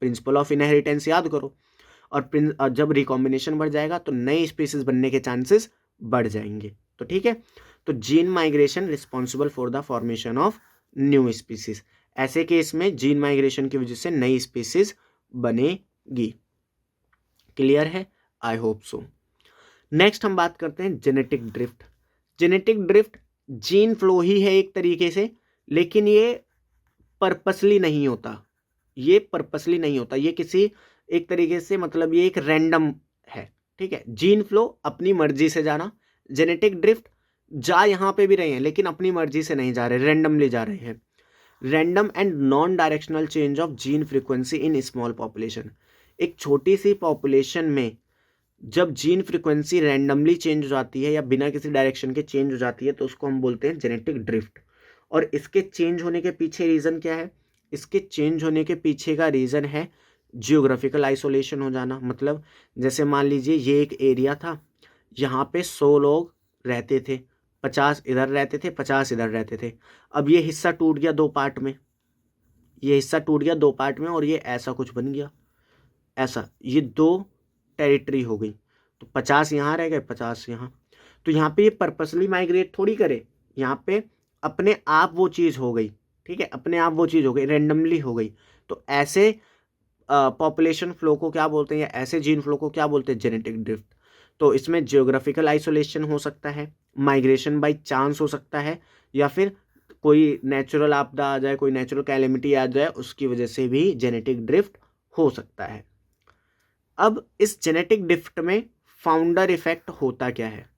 प्रिंसिपल ऑफ इनहेरिटेंस याद करो। और जब रिकॉम्बिनेशन बढ़ जाएगा तो नई स्पीसीज बनने के चांसेस बढ़ जाएंगे। तो ठीक है, तो gene migration responsible for the formation of new species. ऐसे केस में जीन माइग्रेशन की वजह से नई स्पीसीज बनेगी। क्लियर है? I hope so. नेक्स्ट हम बात करते हैं genetic drift. Genetic drift gene flow ही है एक तरीके से, लेकिन ये पर्पसली नहीं होता। ये पर्पसली नहीं होता, ये किसी एक तरीके से, मतलब ये एक रैंडम है। ठीक है, जीन फ्लो अपनी मर्जी से जाना, जेनेटिक ड्रिफ्ट जा यहाँ पे भी रहे हैं लेकिन अपनी मर्जी से नहीं जा रहे, रैंडमली जा रहे हैं। Random and non directional change of gene frequency in small population. एक छोटी सी पॉपुलेशन में जब जीन फ्रीक्वेंसी रैंडमली चेंज हो जाती है या बिना किसी डायरेक्शन के चेंज हो जाती है तो उसको हम बोलते हैं जेनेटिक ड्रिफ्ट। और इसके चेंज होने के पीछे रीज़न क्या है? इसके चेंज होने के पीछे का रीज़न है जियोग्राफिकल आइसोलेशन हो जाना। मतलब जैसे मान लीजिए ये एक एरिया था, यहाँ पे 100 लोग रहते थे, 50 इधर रहते थे, 50 इधर रहते थे। अब ये हिस्सा टूट गया 2 पार्ट में, ये हिस्सा टूट गया 2 पार्ट में और ये ऐसा कुछ बन गया, ऐसा ये 2 टेरिटरी हो गई। तो 50 यहाँ रह गए, 50 यहाँ। तो यहाँ पे ये पर्पसली माइग्रेट थोड़ी करे, यहाँ पे अपने आप वो चीज़ हो गई। ठीक है, अपने आप वो चीज़ हो गई, रेंडमली हो गई। तो ऐसे पॉपुलेशन फ्लो को क्या बोलते हैं, या ऐसे जीन फ्लो को क्या बोलते हैं? Genetic drift. तो इसमें जियोग्राफिकल आइसोलेशन हो सकता है, माइग्रेशन बाय चांस हो सकता है, या फिर कोई नेचुरल आपदा आ जाए, कोई नेचुरल कैलेमिटी आ जाए, उसकी वजह से भी जेनेटिक ड्रिफ्ट हो सकता है। अब इस जेनेटिक ड्रिफ्ट में फाउंडर इफेक्ट होता क्या है?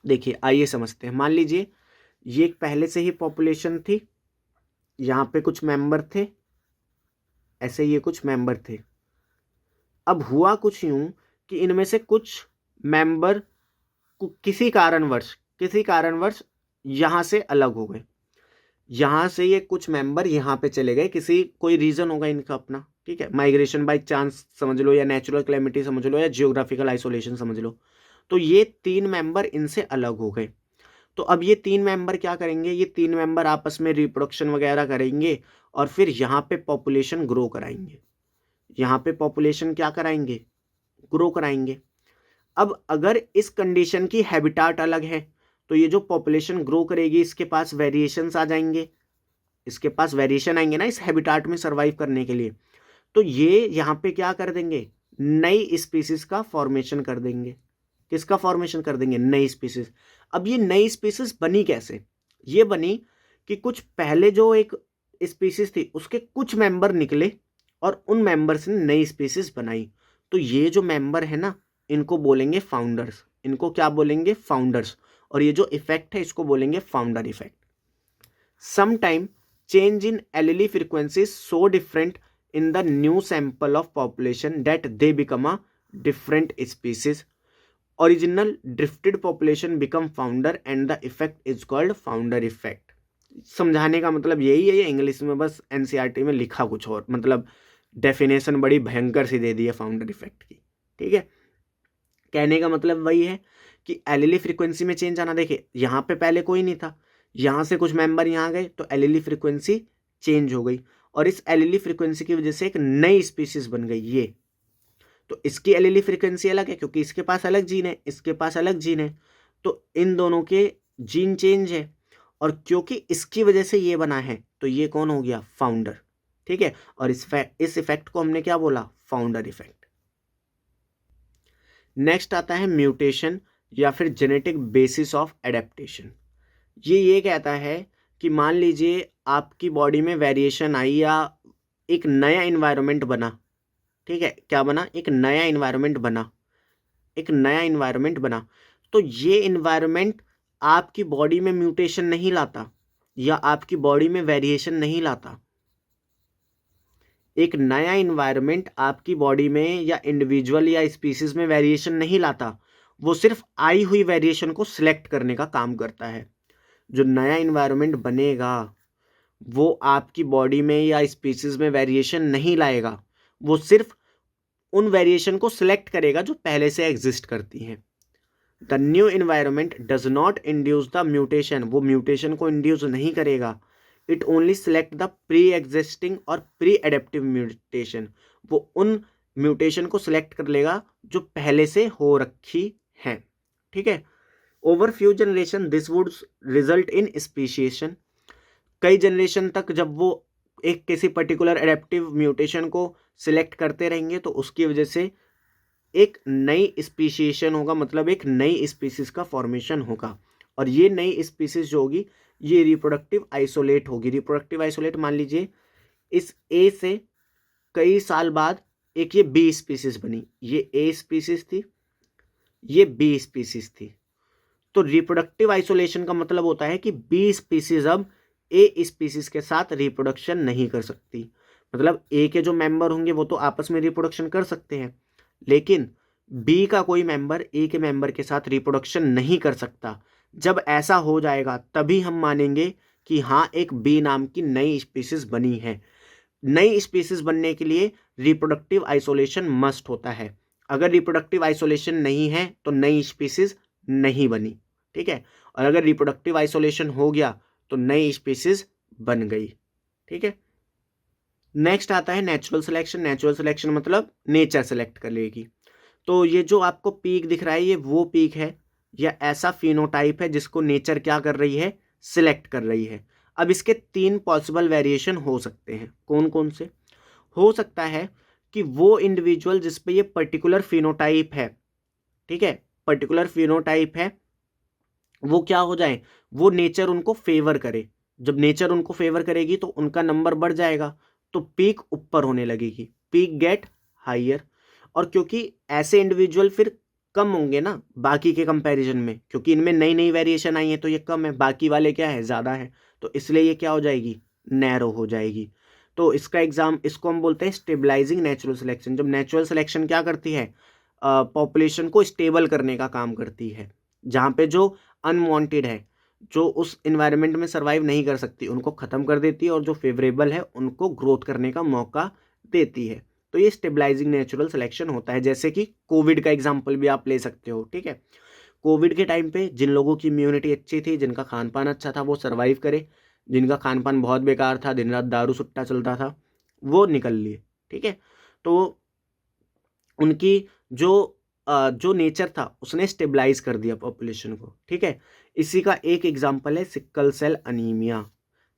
देखिए आइए समझते हैं। मान लीजिए ये एक पहले से ही पॉपुलेशन थी, यहाँ पे कुछ मेंबर थे, ऐसे ये कुछ मेंबर थे। अब हुआ कुछ यूं कि इनमें से कुछ मेंबर किसी कारणवश यहाँ से अलग हो गए। यहाँ से ये कुछ मेंबर यहाँ पे चले गए, किसी कोई रीज़न होगा इनका अपना। ठीक है, माइग्रेशन बाय चांस समझ लो, या नेचुरल क्लेमिटी समझ लो, या जियोग्राफिकल आइसोलेशन समझ लो। तो ये 3 मेंबर इनसे अलग हो गए। तो अब ये 3 मेंबर क्या करेंगे? ये 3 मेंबर आपस में रिप्रोडक्शन वगैरह करेंगे और फिर यहाँ पे पॉपुलेशन ग्रो कराएंगे। यहाँ पे पॉपुलेशन क्या कराएंगे? ग्रो कराएंगे। अब अगर इस कंडीशन की हैबिटाट अलग है तो ये जो पॉपुलेशन ग्रो करेगी इसके पास वेरिएशंस आ जाएंगे, इसके पास वेरिएशन आएंगे ना इस हैबिटाट में सर्वाइव करने के लिए। तो ये यहाँ पे क्या कर देंगे? नई स्पीसीज का फॉर्मेशन कर देंगे। किसका फॉर्मेशन कर देंगे? नई स्पीसीज। अब ये नई स्पीसीज बनी कैसे? ये बनी कि कुछ पहले जो एक स्पीसीज थी उसके कुछ मेंबर निकले और उन मेंबर्स ने नई स्पीसीज बनाई। तो ये जो मेंबर है ना, इनको बोलेंगे फाउंडर्स। इनको क्या बोलेंगे? फाउंडर्स। और ये जो इफेक्ट है इसको बोलेंगे founder effect. Sometime change in allele frequency is so different in the new sample of population that they become a different species. Original drifted population become founder and the effect is called founder effect. समझाने का मतलब यही है, ये English में बस NCERT में लिखा कुछ और, मतलब डेफिनेशन बड़ी भयंकर सी दे दी है फाउंडर इफेक्ट की। ठीक है, कहने का मतलब वही है कि एलिली फ्रीक्वेंसी में चेंज आना। देखिए यहाँ पे पहले कोई नहीं था, यहाँ से कुछ मेंबर यहाँ गए तो एलिली फ्रीक्वेंसी चेंज हो गई, और इस एलिली फ्रीक्वेंसी की वजह से एक नई स्पीसीज बन गई ये। तो इसकी एलिली फ्रीक्वेंसी अलग है क्योंकि इसके पास अलग जीन है, इसके पास अलग जीन है, तो इन दोनों के जीन चेंज है, और क्योंकि इसकी वजह से ये बना है तो ये कौन हो गया, फाउंडर। ठीक है, और इस इफेक्ट को हमने क्या बोला, फाउंडर इफेक्ट। नेक्स्ट आता है म्यूटेशन या फिर जेनेटिक बेसिस ऑफ एडेप्टेशन। ये कहता है कि मान लीजिए आपकी बॉडी में वेरिएशन आई या एक नया इन्वायरमेंट बना। ठीक है, क्या बना, एक नया इन्वायरमेंट बना, एक नया इन्वायरमेंट बना। तो ये इन्वायरमेंट आपकी बॉडी में म्यूटेशन नहीं लाता या आपकी बॉडी में वेरिएशन नहीं लाता। एक नया इन्वायरमेंट आपकी बॉडी में या इंडिविजुअल या स्पीसीज में वेरिएशन नहीं लाता, वो सिर्फ आई हुई वेरिएशन को सिलेक्ट करने का काम करता है। जो नया इन्वायरमेंट बनेगा वो आपकी बॉडी में या स्पीसीज में वेरिएशन नहीं लाएगा, वो सिर्फ उन वेरिएशन को सिलेक्ट करेगा जो पहले से एग्जिस्ट करती हैं। The new environment does not induce the mutation, वो म्यूटेशन को इंड्यूस नहीं करेगा। It only select the pre existing और प्री एडेप्टिव म्यूटेशन, वो उन म्यूटेशन को सिलेक्ट कर लेगा जो पहले से हो रखी हैं। ठीक है, over few generation this would result in speciation. कई जनरेशन तक जब वो एक किसी पर्टिकुलर एडेप्टिव म्यूटेशन को सिलेक्ट करते रहेंगे तो उसकी वजह से एक नई स्पीशिएशन होगा, मतलब एक नई स्पीसीज का फॉर्मेशन होगा, और ये नई स्पीसीज जो होगी ये रिप्रोडक्टिव आइसोलेट होगी। रिप्रोडक्टिव आइसोलेट मान लीजिए इस ए से कई साल बाद एक ये बी स्पीसीज बनी, ये ए स्पीसीज थी, ये बी स्पीसीज थी। तो रिप्रोडक्टिव आइसोलेशन का मतलब होता है कि बी स्पीसीज अब ए स्पीसीज के साथ रिप्रोडक्शन नहीं कर सकती। मतलब ए के जो मेंबर होंगे वो तो आपस में रिप्रोडक्शन कर सकते हैं, लेकिन बी का कोई मेंबर ए के मेंबर के साथ रिप्रोडक्शन नहीं कर सकता। जब ऐसा हो जाएगा तभी हम मानेंगे कि हाँ एक बी नाम की नई स्पीसीज बनी है। नई स्पीसीज बनने के लिए रिप्रोडक्टिव आइसोलेशन मस्ट होता है। अगर रिप्रोडक्टिव आइसोलेशन नहीं है तो नई स्पीसीज नहीं बनी। ठीक है, और अगर रिप्रोडक्टिव आइसोलेशन हो गया तो नई स्पीसीज बन गई। ठीक है, नेक्स्ट आता है नेचुरल सिलेक्शन। नेचुरल सिलेक्शन मतलब नेचर सेलेक्ट कर लेगी। तो ये जो आपको पीक दिख रहा है ये वो पीक है या ऐसा फिनोटाइप है जिसको नेचर क्या कर रही है, सिलेक्ट कर रही है। अब इसके 3 पॉसिबल वेरिएशन हो सकते हैं। कौन कौन से हो सकता है कि वो इंडिविजुअल जिस पे ये पर्टिकुलर फिनोटाइप है, ठीक है, पर्टिकुलर फिनोटाइप है, वो क्या हो जाए, वो नेचर उनको फेवर करे। जब नेचर उनको फेवर करेगी तो उनका नंबर बढ़ जाएगा, तो पीक ऊपर होने लगेगी, पीक गेट हायर। और क्योंकि ऐसे इंडिविजुअल फिर कम होंगे ना बाकी के कंपैरिजन में, क्योंकि इनमें नई नई वेरिएशन आई है तो ये कम है, बाकी वाले क्या है, ज़्यादा है, तो इसलिए ये क्या हो जाएगी, नैरो हो जाएगी। तो इसका एग्जाम, इसको हम बोलते हैं स्टेबलाइजिंग नेचुरल सिलेक्शन। जब नेचुरल सिलेक्शन क्या करती है, पॉपुलेशन को स्टेबल करने का काम करती है। जहाँ पे जो अनवांटेड है, जो उस इन्वायरमेंट में सर्वाइव नहीं कर सकती, उनको ख़त्म कर देती है, और जो फेवरेबल है उनको ग्रोथ करने का मौका देती है। तो ये स्टेबलाइजिंग नेचुरल सिलेक्शन होता है। जैसे कि कोविड का एग्जाम्पल भी आप ले सकते हो। ठीक है, कोविड के टाइम पे जिन लोगों की इम्यूनिटी अच्छी थी, जिनका खान पान अच्छा था, वो सर्वाइव करे। जिनका खान पान बहुत बेकार था, दिन रात दारू सुट्टा चलता था, वो निकल लिए। ठीक है, तो उनकी जो नेचर था उसने स्टेबलाइज कर दिया पॉपुलेशन को। ठीक है, इसी का एक एग्जांपल है sickle cell anaemia.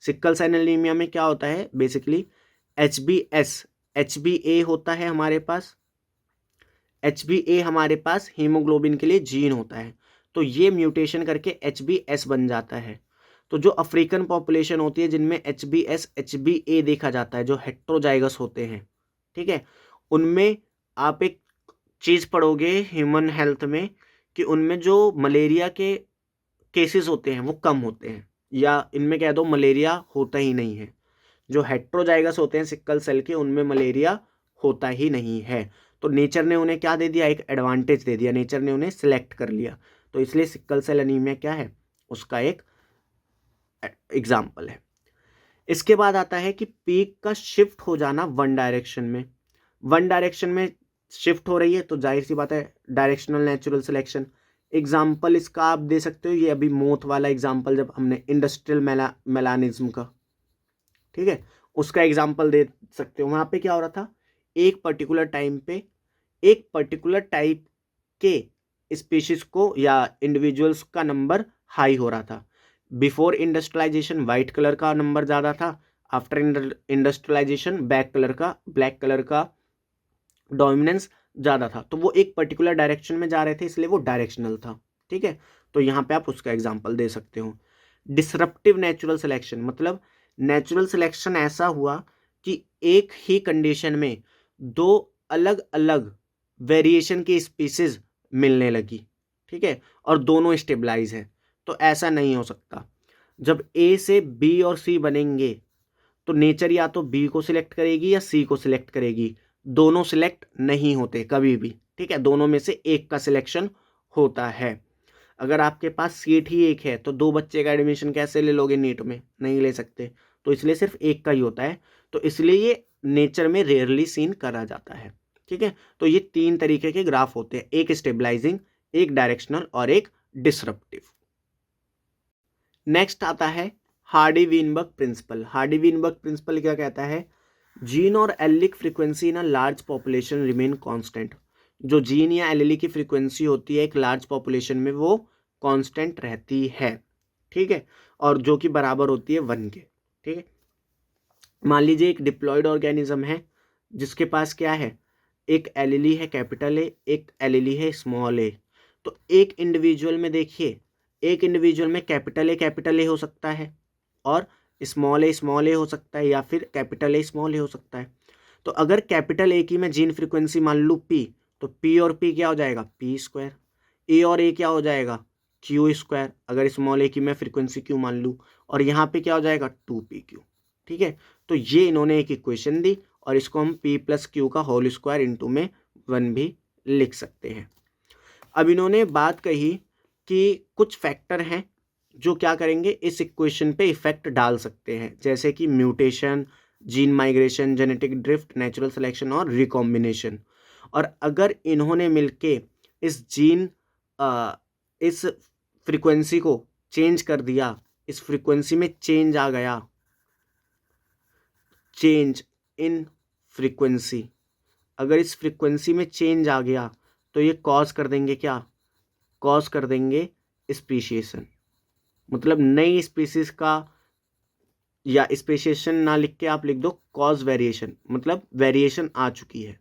Sickle cell anaemia में क्या होता है, बेसिकली HbA होता है हमारे पास। HbA हमारे पास हीमोग्लोबिन के लिए जीन होता है, तो ये म्यूटेशन करके HbS बन जाता है। तो जो अफ्रीकन पॉपुलेशन होती है जिनमें HbS HbA देखा जाता है, जो हेट्रोजाइगस होते हैं, ठीक है, उनमें आप एक चीज़ पढ़ोगे ह्यूमन हेल्थ में कि उनमें जो मलेरिया के केसेस होते हैं वो कम होते हैं, या इनमें कह दो मलेरिया होता ही नहीं है। जो हेट्रोजाइगस होते हैं सिक्कल सेल के, उनमें मलेरिया होता ही नहीं है। तो नेचर ने उन्हें क्या दे दिया, एक एडवांटेज दे दिया, नेचर ने उन्हें सिलेक्ट कर लिया। तो इसलिए सिक्कल सेल एनीमिया क्या है, उसका एक एग्जाम्पल है। इसके बाद आता है कि पीक का शिफ्ट हो जाना वन डायरेक्शन में। वन डायरेक्शन में शिफ्ट हो रही है तो जाहिर सी बात है डायरेक्शनल नेचुरल सिलेक्शन। एग्जाम्पल इसका आप दे सकते हो, ये अभी मोथ वाला एग्जाम्पल जब हमने इंडस्ट्रियल मेलानिज्म का, ठीक है, उसका एग्जाम्पल दे सकते हो। वहां पे क्या हो रहा था, एक पर्टिकुलर टाइम पे एक पर्टिकुलर टाइप के स्पीशीज को या इंडिविजुअल्स का नंबर हाई हो रहा था। बिफोर इंडस्ट्रियलाइजेशन वाइट कलर का नंबर ज़्यादा था, आफ्टर इंडस्ट्रियलाइजेशन ब्लैक कलर का डोमिनेंस ज़्यादा था। तो वो एक पर्टिकुलर डायरेक्शन में जा रहे थे, इसलिए वो डायरेक्शनल था। ठीक है, तो यहाँ पे आप उसका एग्जाम्पल दे सकते हो। डिसरप्टिव नेचुरल सिलेक्शन मतलब नेचुरल सिलेक्शन ऐसा हुआ कि एक ही कंडीशन में दो अलग अलग वेरिएशन की स्पीसीज मिलने लगी, ठीक है, और दोनों स्टेबलाइज है। तो ऐसा नहीं हो सकता। जब ए से बी और सी बनेंगे तो नेचर या तो बी को सिलेक्ट करेगी या सी को सिलेक्ट करेगी, दोनों सिलेक्ट नहीं होते कभी भी। ठीक है, दोनों में से एक का सिलेक्शन होता है। अगर आपके पास सीट ही एक है तो दो बच्चे का एडमिशन कैसे ले लोगे नीट में, नहीं ले सकते। तो इसलिए सिर्फ एक का ही होता है। तो इसलिए ये नेचर में रेयरली सीन करा जाता है। ठीक है, तो ये तीन तरीके के ग्राफ होते हैं, एक स्टेबलाइजिंग, एक डायरेक्शनल और एक डिसरप्टिव। नेक्स्ट आता है Hardy Weinberg principle. Hardy Weinberg principle क्या कहता है, जीन और allelic frequency in a large population remain constant. जो जीन या एलिली की फ्रीक्वेंसी होती है एक लार्ज पॉपुलेशन में वो कांस्टेंट रहती है। ठीक है, और जो कि बराबर होती है 1 के। ठीक है, मान लीजिए एक डिप्लॉयड ऑर्गेनिज्म है जिसके पास क्या है, एक एलिली है कैपिटल ए, एक एलिली है स्मॉल ए। तो एक इंडिविजुअल में देखिए, एक इंडिविजुअल में कैपिटल ए हो सकता है और स्मॉल ए हो सकता है, या फिर कैपिटल ए स्मॉल ए हो सकता है। तो अगर कैपिटल ए की मैं जीन फ्रीक्वेंसी मान लूँ पी, तो पी और पी क्या हो जाएगा, पी स्क्वायर। ए और ए क्या हो जाएगा, क्यू स्क्वायर, अगर स्मॉल ए की मैं फ्रीक्वेंसी क्यू मान लूँ। और यहाँ पे क्या हो जाएगा, 2pq। ठीक है, तो ये इन्होंने एक इक्वेशन दी और इसको हम p प्लस क्यू का होल स्क्वायर इंटू में 1 भी लिख सकते हैं। अब इन्होंने बात कही कि कुछ फैक्टर हैं जो क्या करेंगे, इस इक्वेशन पे इफेक्ट डाल सकते हैं, जैसे कि mutation, gene migration, genetic drift, natural selection और रिकॉम्बिनेशन। और अगर इन्होंने मिलके इस फ्रीक्वेंसी को चेंज कर दिया, इस फ्रीक्वेंसी में चेंज आ गया, चेंज इन फ्रीक्वेंसी, अगर इस फ्रीक्वेंसी में चेंज आ गया तो ये कॉज कर देंगे क्या, कॉज कर देंगे स्पीशिएशन। मतलब नई स्पीसीज का, या स्पेशिएशन ना लिख के आप लिख दो कॉज वेरिएशन, मतलब वेरिएशन आ चुकी है।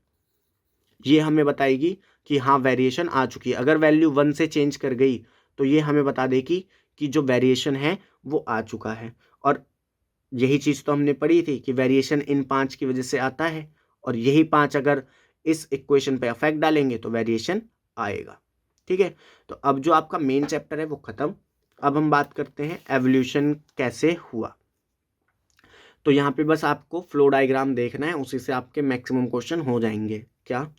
ये हमें बताएगी कि हाँ वेरिएशन आ चुकी है। अगर वैल्यू 1 से चेंज कर गई तो ये हमें बता देगी कि जो वेरिएशन है वो आ चुका है। और यही चीज़ तो हमने पढ़ी थी कि वेरिएशन इन 5 की वजह से आता है, और यही 5 अगर इस इक्वेशन पे अफेक्ट डालेंगे तो वेरिएशन आएगा। ठीक है, तो अब जो आपका मेन चैप्टर है वो खत्म। अब हम बात करते हैं एवोल्यूशन कैसे हुआ। तो यहाँ पे बस आपको फ्लो डायग्राम देखना है, उसी से आपके मैक्सिमम क्वेश्चन हो जाएंगे। क्या,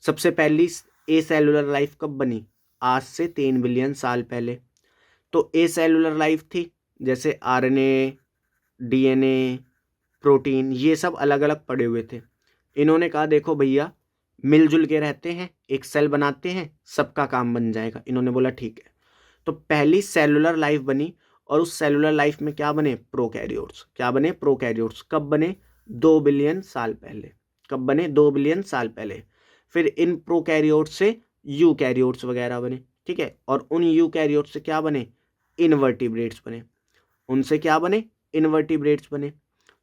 सबसे पहली ए सेलुलर लाइफ कब बनी, आज से 3 बिलियन साल पहले। तो ए सेलुलर लाइफ थी, जैसे आरएनए, डीएनए, प्रोटीन, ये सब अलग अलग पड़े हुए थे। इन्होंने कहा देखो भैया मिलजुल के रहते हैं, एक सेल बनाते हैं, सबका काम बन जाएगा। इन्होंने बोला ठीक है। तो पहली सेलुलर लाइफ बनी, और उस सेलुलर लाइफ में क्या बने, प्रोकैरियोट्स। क्या बने, प्रोकैरियोट्स। कब बने, 2 बिलियन साल पहले। कब बने, 2 बिलियन साल पहले। फिर इन प्रोकैरियोट्स से यूकैरियोट्स वगैरह बने। ठीक है, और उन यूकैरियोट्स से क्या बने, इनवर्टिब्रेट्स बने। उनसे क्या बने, इनवर्टिब्रेट्स बने।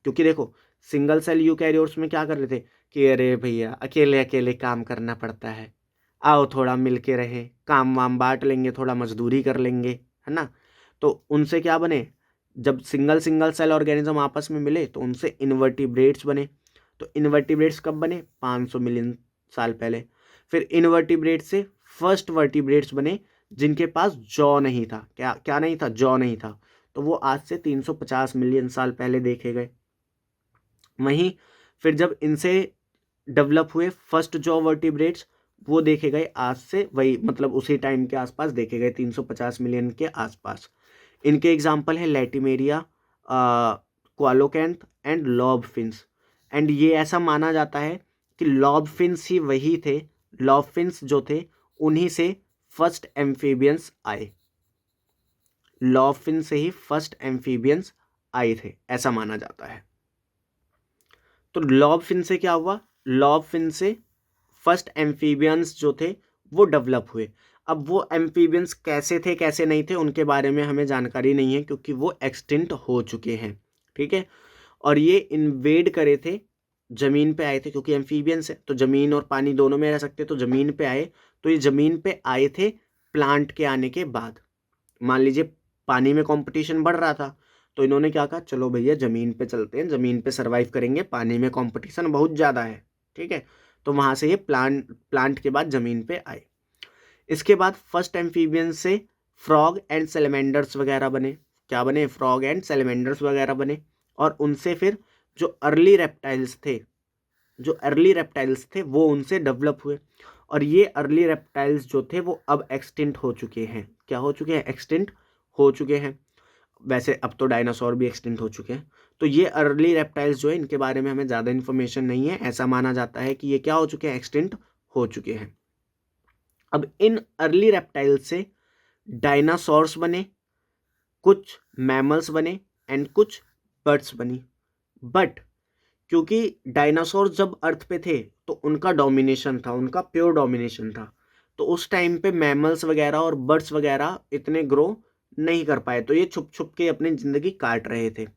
क्योंकि देखो सिंगल सेल यूकैरियोट्स में क्या कर रहे थे कि अरे भैया अकेले अकेले काम करना पड़ता है, आओ थोड़ा मिल के रहें, काम वाम बांट लेंगे, थोड़ा मजदूरी कर लेंगे, है ना। तो उनसे क्या बने, जब सिंगल सेल ऑर्गेनिज्म आपस में मिले तो उनसे इनवर्टिब्रेट्स बने। तो इनवर्टिब्रेट्स कब बने, 500 मिलियन साल पहले। फिर इनवर्टिब्रेट से फर्स्ट वर्टिब्रेट्स बने, जिनके पास जॉ नहीं था। क्या क्या नहीं था? जॉ नहीं था। तो वो आज से 350 मिलियन साल पहले देखे गए। वहीं फिर जब इनसे डेवलप हुए फर्स्ट जॉ वर्टिब्रेट्स, वो देखे गए आज से वही मतलब उसी टाइम के आसपास देखे गए, 350 मिलियन के आसपास। इनके एग्जाम्पल है लैटिमेरिया, क्वालोकैंथ एंड लॉबफिन्स। एंड ये ऐसा माना जाता है कि लॉबफिन्स ही वही थे, लॉबफिन्स जो थे उन्हीं से फर्स्ट एम्फीबियंस आए, लॉबफिन से ही फर्स्ट एम्फीबियंस आए थे, ऐसा माना जाता है। तो लॉबफिन से क्या हुआ? लॉबफिन से फर्स्ट एम्फीबियंस जो थे वो डेवलप हुए। अब वो एम्फीबियंस कैसे थे कैसे नहीं थे उनके बारे में हमें जानकारी नहीं है, क्योंकि वो एक्सटिंक्ट हो चुके हैं, ठीक है। और ये इन्वेड करे थे, जमीन पे आए थे, क्योंकि एम्फीबियंस है तो जमीन और पानी दोनों में रह सकते, तो जमीन पे आए। तो ये जमीन पे आए थे प्लांट के आने के बाद। मान लीजिए पानी में कंपटीशन बढ़ रहा था, तो इन्होंने क्या कहा, चलो भैया ज़मीन पे चलते हैं, ज़मीन पे सरवाइव करेंगे, पानी में कंपटीशन बहुत ज़्यादा है, ठीक है। तो वहाँ से ये प्लांट के बाद ज़मीन पे आए। इसके बाद फर्स्ट एम्फीबियंस से फ्रॉग एंड सेलेमेंडर्स वगैरह बने। क्या बने? फ्रॉग एंड सेलेमेंडर्स वगैरह बने। और उनसे फिर जो अर्ली रेप्टाइल्स थे वो उनसे डेवलप हुए। और ये अर्ली रेप्टाइल्स जो थे वो अब एक्सटिंक्ट हो चुके हैं। क्या हो चुके हैं? एक्सटिंक्ट हो चुके हैं। वैसे अब तो डायनासोर भी एक्सटिंक्ट हो चुके हैं। तो ये अर्ली रेप्टाइल्स जो है इनके बारे में हमें ज़्यादा इन्फॉर्मेशन नहीं है। ऐसा माना जाता है कि ये क्या हो चुके हैं? एक्सटिंक्ट हो चुके हैं। अब इन अर्ली रेप्टाइल से डायनासोर्स बने, कुछ मैमल्स बने एंड कुछ बर्ड्स बनी। बट क्योंकि डायनासोर जब अर्थ पे थे तो उनका डोमिनेशन था, उनका प्योर डोमिनेशन था, तो उस टाइम पे मैमल्स वगैरह और बर्ड्स वगैरह इतने ग्रो नहीं कर पाए, तो ये छुप छुप के अपनी ज़िंदगी काट रहे थे।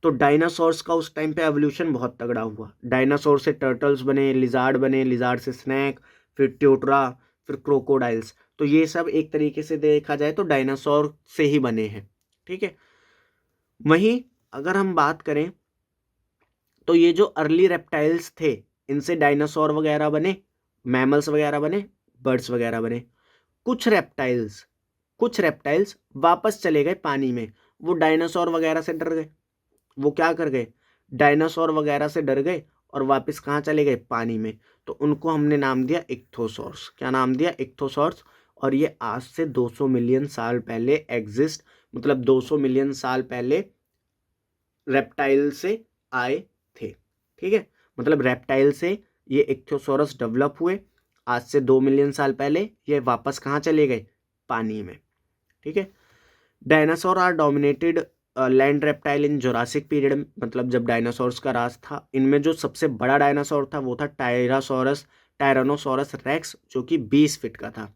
तो डायनासोर्स का उस टाइम पे एवोल्यूशन बहुत तगड़ा हुआ। डायनासोर से टर्टल्स बने, लिजार्ड बने, लिजार्ड से स्नैक, फिर ट्यूटरा, फिर क्रोकोडाइल्स। तो ये सब एक तरीके से देखा जाए तो डायनासोर से ही बने हैं, ठीक है। वहीं अगर हम बात करें तो ये जो अर्ली रेप्टाइल्स थे इनसे डायनासोर वगैरह बने, मैमल्स वगैरह बने, बर्ड्स वगैरह बने। कुछ रेप्टाइल्स वापस चले गए पानी में। वो डायनासोर वगैरह से डर गए। वो क्या कर गए? डायनासोर वगैरह से डर गए और वापस कहाँ चले गए? पानी में। तो उनको हमने नाम दिया इक्थोसॉर्स। क्या नाम दिया? इक्थोसॉर्स। और ये आज से 200 मिलियन साल पहले एग्जिस्ट, मतलब 200 मिलियन साल पहले रेप्टाइल से आए थे, ठीक है। मतलब रेप्टाइल से ये इक्थोसॉरस डेवलप हुए आज से 2 मिलियन साल पहले। ये वापस कहाँ चले गए? पानी में, ठीक है। Dinosaur are dominated land reptile in Jurassic period, मतलब जब डायनासोर्स का राज था। इनमें जो सबसे बड़ा डायनासोर था वो था टायरानोसोरस रेक्स, जो कि 20 फीट का था।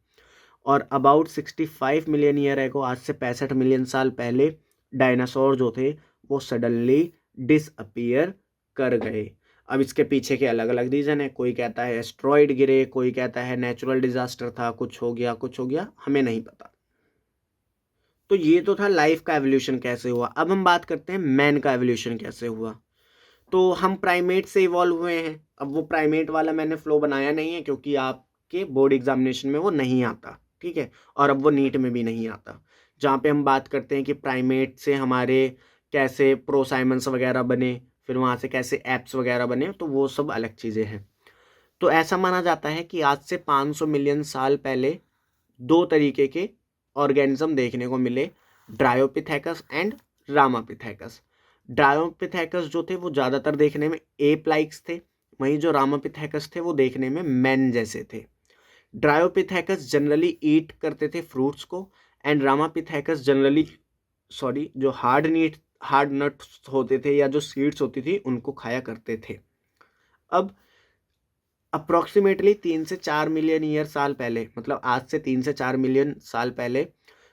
और अबाउट 65 मिलियन ईयर एगो, आज से 65 मिलियन साल पहले डायनासोर जो थे वो सडनली डिसअपीयर कर गए। अब इसके पीछे के अलग अलग रीजन है। कोई कहता है एस्ट्रॉइड गिरे, कोई कहता है नेचुरल डिजास्टर था, कुछ हो गया, हमें नहीं पता। तो ये तो था लाइफ का एवोल्यूशन कैसे हुआ। अब हम बात करते हैं मैन का एवोल्यूशन कैसे हुआ। तो हम प्राइमेट से इवॉल्व हुए हैं। अब वो प्राइमेट वाला मैंने फ्लो बनाया नहीं है, क्योंकि आपके बोर्ड एग्जामिनेशन में वो नहीं आता, ठीक है। और अब वो नीट में भी नहीं आता। जहाँ पे हम बात करते हैं कि प्राइमेट से हमारे कैसे प्रोसाइमन्स वगैरह बने, फिर वहाँ से कैसे एप्स वगैरह बने, तो वो सब अलग चीज़ें हैं। तो ऐसा माना जाता है कि आज से 500 मिलियन साल पहले दो तरीके के ऑर्गेनिज्म देखने को मिले, ड्रायोपिथेकस एंड रामापिथेकस। ड्रायोपिथेकस जो थे वो ज़्यादातर देखने में एप लाइक्स थे, वहीं जो रामापिथेकस थे वो देखने में मैन जैसे थे। ड्रायोपिथेकस जनरली ईट करते थे फ्रूट्स को, एंड रामापिथेकस जनरली जो हार्ड नट्स होते थे या जो सीड्स होती थी उनको खाया करते थे। अब अप्रॉक्सीमेटली 3 से 4 मिलियन ईयर साल पहले, मतलब आज से 3 से 4 मिलियन साल पहले,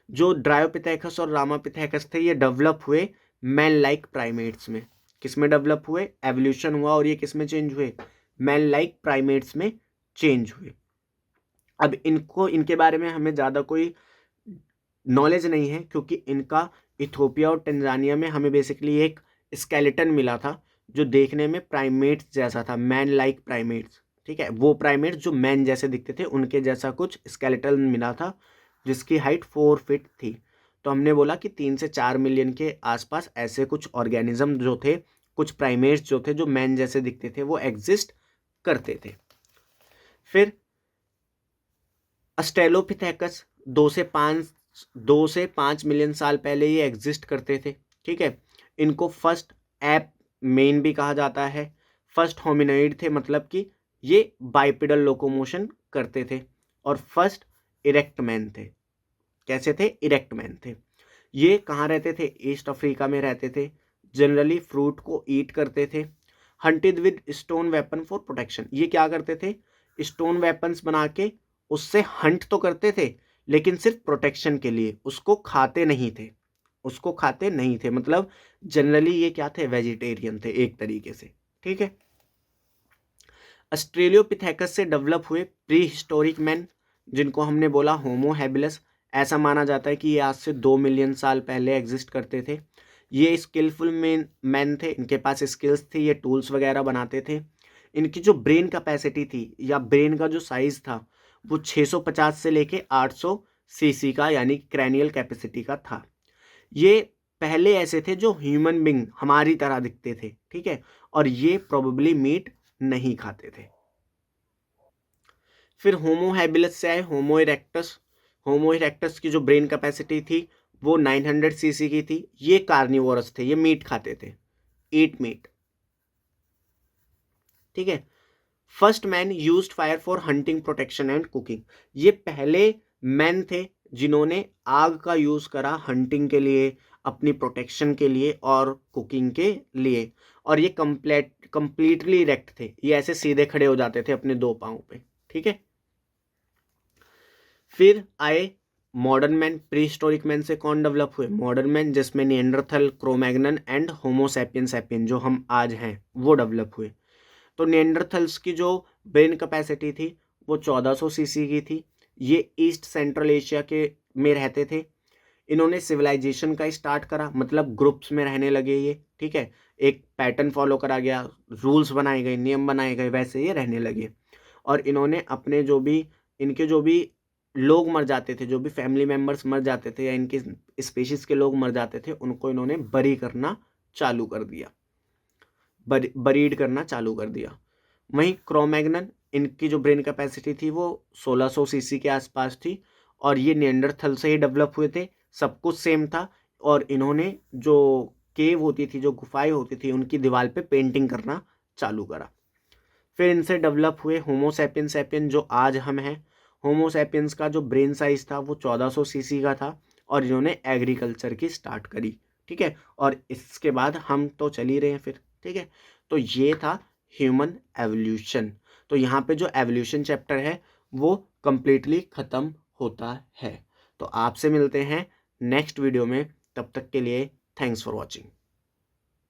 जो ड्रायोपिथेकस और रामापिथेकस थे ये डेवलप हुए मैन लाइक प्राइमेट्स में। किस में डेवलप हुए? एवोल्यूशन हुआ और ये किस में चेंज हुए? मैन लाइक प्राइमेट्स में चेंज हुए। अब इनके बारे में हमें ज़्यादा कोई नॉलेज नहीं है, क्योंकि इनका इथोपिया और टंजानिया में हमें बेसिकली एक स्केलेटन मिला था जो देखने में प्राइमेट्स जैसा था, मैन लाइक प्राइमेट्स, ठीक है। वो प्राइमेट्स जो मैन जैसे दिखते थे उनके जैसा कुछ स्केलेटन मिला था, जिसकी हाइट 4 फीट थी। तो हमने बोला कि 3 से 4 मिलियन के आसपास ऐसे कुछ ऑर्गेनिज्म जो थे, कुछ प्राइमेट्स जो थे, जो मैन जैसे दिखते थे, वो एग्जिस्ट करते थे। फिर ऑस्ट्रेलोपिथेकस 2 से 5 मिलियन साल पहले ये एग्जिस्ट करते थे। ठीक है, इनको फर्स्ट एप मेन भी कहा जाता है। फर्स्ट होमिनोइड थे, मतलब कि ये बाइपेडल लोकोमोशन करते थे। और फर्स्ट इरेक्ट मैन थे। कैसे थे? इरेक्ट मैन थे। ये कहाँ रहते थे? ईस्ट अफ्रीका में रहते थे। जनरली फ्रूट को ईट करते थे। Hunted with stone weapon for protection. ये क्या करते थे? स्टोन वेपन्स बना के उससे हंट तो करते थे, लेकिन सिर्फ प्रोटेक्शन के लिए, उसको खाते नहीं थे। उसको खाते नहीं थे, मतलब जनरली ये क्या थे? वेजिटेरियन थे एक तरीके से। ठीक है। ऑस्ट्रेलियोपिथेकस से डेवलप हुए प्री हिस्टोरिक मैन, जिनको हमने बोला होमो हैबिलस। ऐसा माना जाता है कि ये आज से 2 मिलियन साल पहले एग्जिस्ट करते थे। ये स्किलफुल मैन थे, इनके पास स्किल्स थी, ये टूल्स वगैरह बनाते थे। इनकी जो ब्रेन कैपेसिटी थी, या ब्रेन का जो साइज था, वो 650 से लेके 800 सीसी का, यानी क्रैनियल कैपेसिटी का था। ये पहले ऐसे थे जो ह्यूमन बींग हमारी तरह दिखते थे। ठीक है, और ये प्रोबेबली मीट नहीं खाते थे। फिर होमो हैबिलस से आए होमो इरेक्टस। होमो इरेक्टस की जो ब्रेन कैपेसिटी थी वो 900 सीसी की थी। ये कार्निवोरस थे, ये मीट खाते थे, ईट मीट। ठीक है। First man used fire for hunting, protection and cooking. ये पहले मैन थे जिन्होंने आग का यूज करा हंटिंग के लिए, अपनी प्रोटेक्शन के लिए और कुकिंग के लिए। और ये कंप्लीटली इरेक्ट थे, ये ऐसे सीधे खड़े हो जाते थे अपने 2 पांव पे। ठीक है। फिर आए modern man. Pre historic man से कौन डेवलप हुए? मॉडर्न मैन, जिसमें Neanderthal, Cro-Magnon and homo sapien sapien जो हम आज हैं वो डेवलप हुए। तो निएंडरथल्स की जो ब्रेन कैपेसिटी थी वो 1400 सीसी की थी। ये ईस्ट सेंट्रल एशिया के में रहते थे। इन्होंने सिविलाइजेशन का स्टार्ट करा, मतलब ग्रुप्स में रहने लगे ये। ठीक है, एक पैटर्न फॉलो करा गया, रूल्स बनाए गए, नियम बनाए गए, वैसे ये रहने लगे। और इन्होंने अपने जो भी, इनके जो भी लोग मर जाते थे, जो भी फैमिली मेम्बर्स मर जाते थे, या इनके स्पीशीज के लोग मर जाते थे, उनको इन्होंने बरी करना चालू कर दिया, बरीड करना चालू कर दिया। वहीं क्रोमैग्नन, इनकी जो ब्रेन कैपेसिटी थी वो 1600 सीसी के आसपास थी। और ये निएंडरथल से ही डेवलप हुए थे, सब कुछ सेम था। और इन्होंने जो केव होती थी, जो गुफाएं होती थी, उनकी दीवार पे पेंटिंग करना चालू करा। फिर इनसे डेवलप हुए होमो सैपियन सैपियन, जो आज हम हैं। होमो सैपियंस का जो ब्रेन साइज था वो 1400 सीसी का था। और इन्होंने एग्रीकल्चर की स्टार्ट करी। ठीक है, और इसके बाद हम तो चल ही रहे हैं फिर। ठीक है, तो ये था ह्यूमन एवोल्यूशन। तो यहाँ पे जो एवोल्यूशन चैप्टर है वो कंप्लीटली ख़त्म होता है। तो आपसे मिलते हैं नेक्स्ट वीडियो में, तब तक के लिए थैंक्स फॉर वॉचिंग।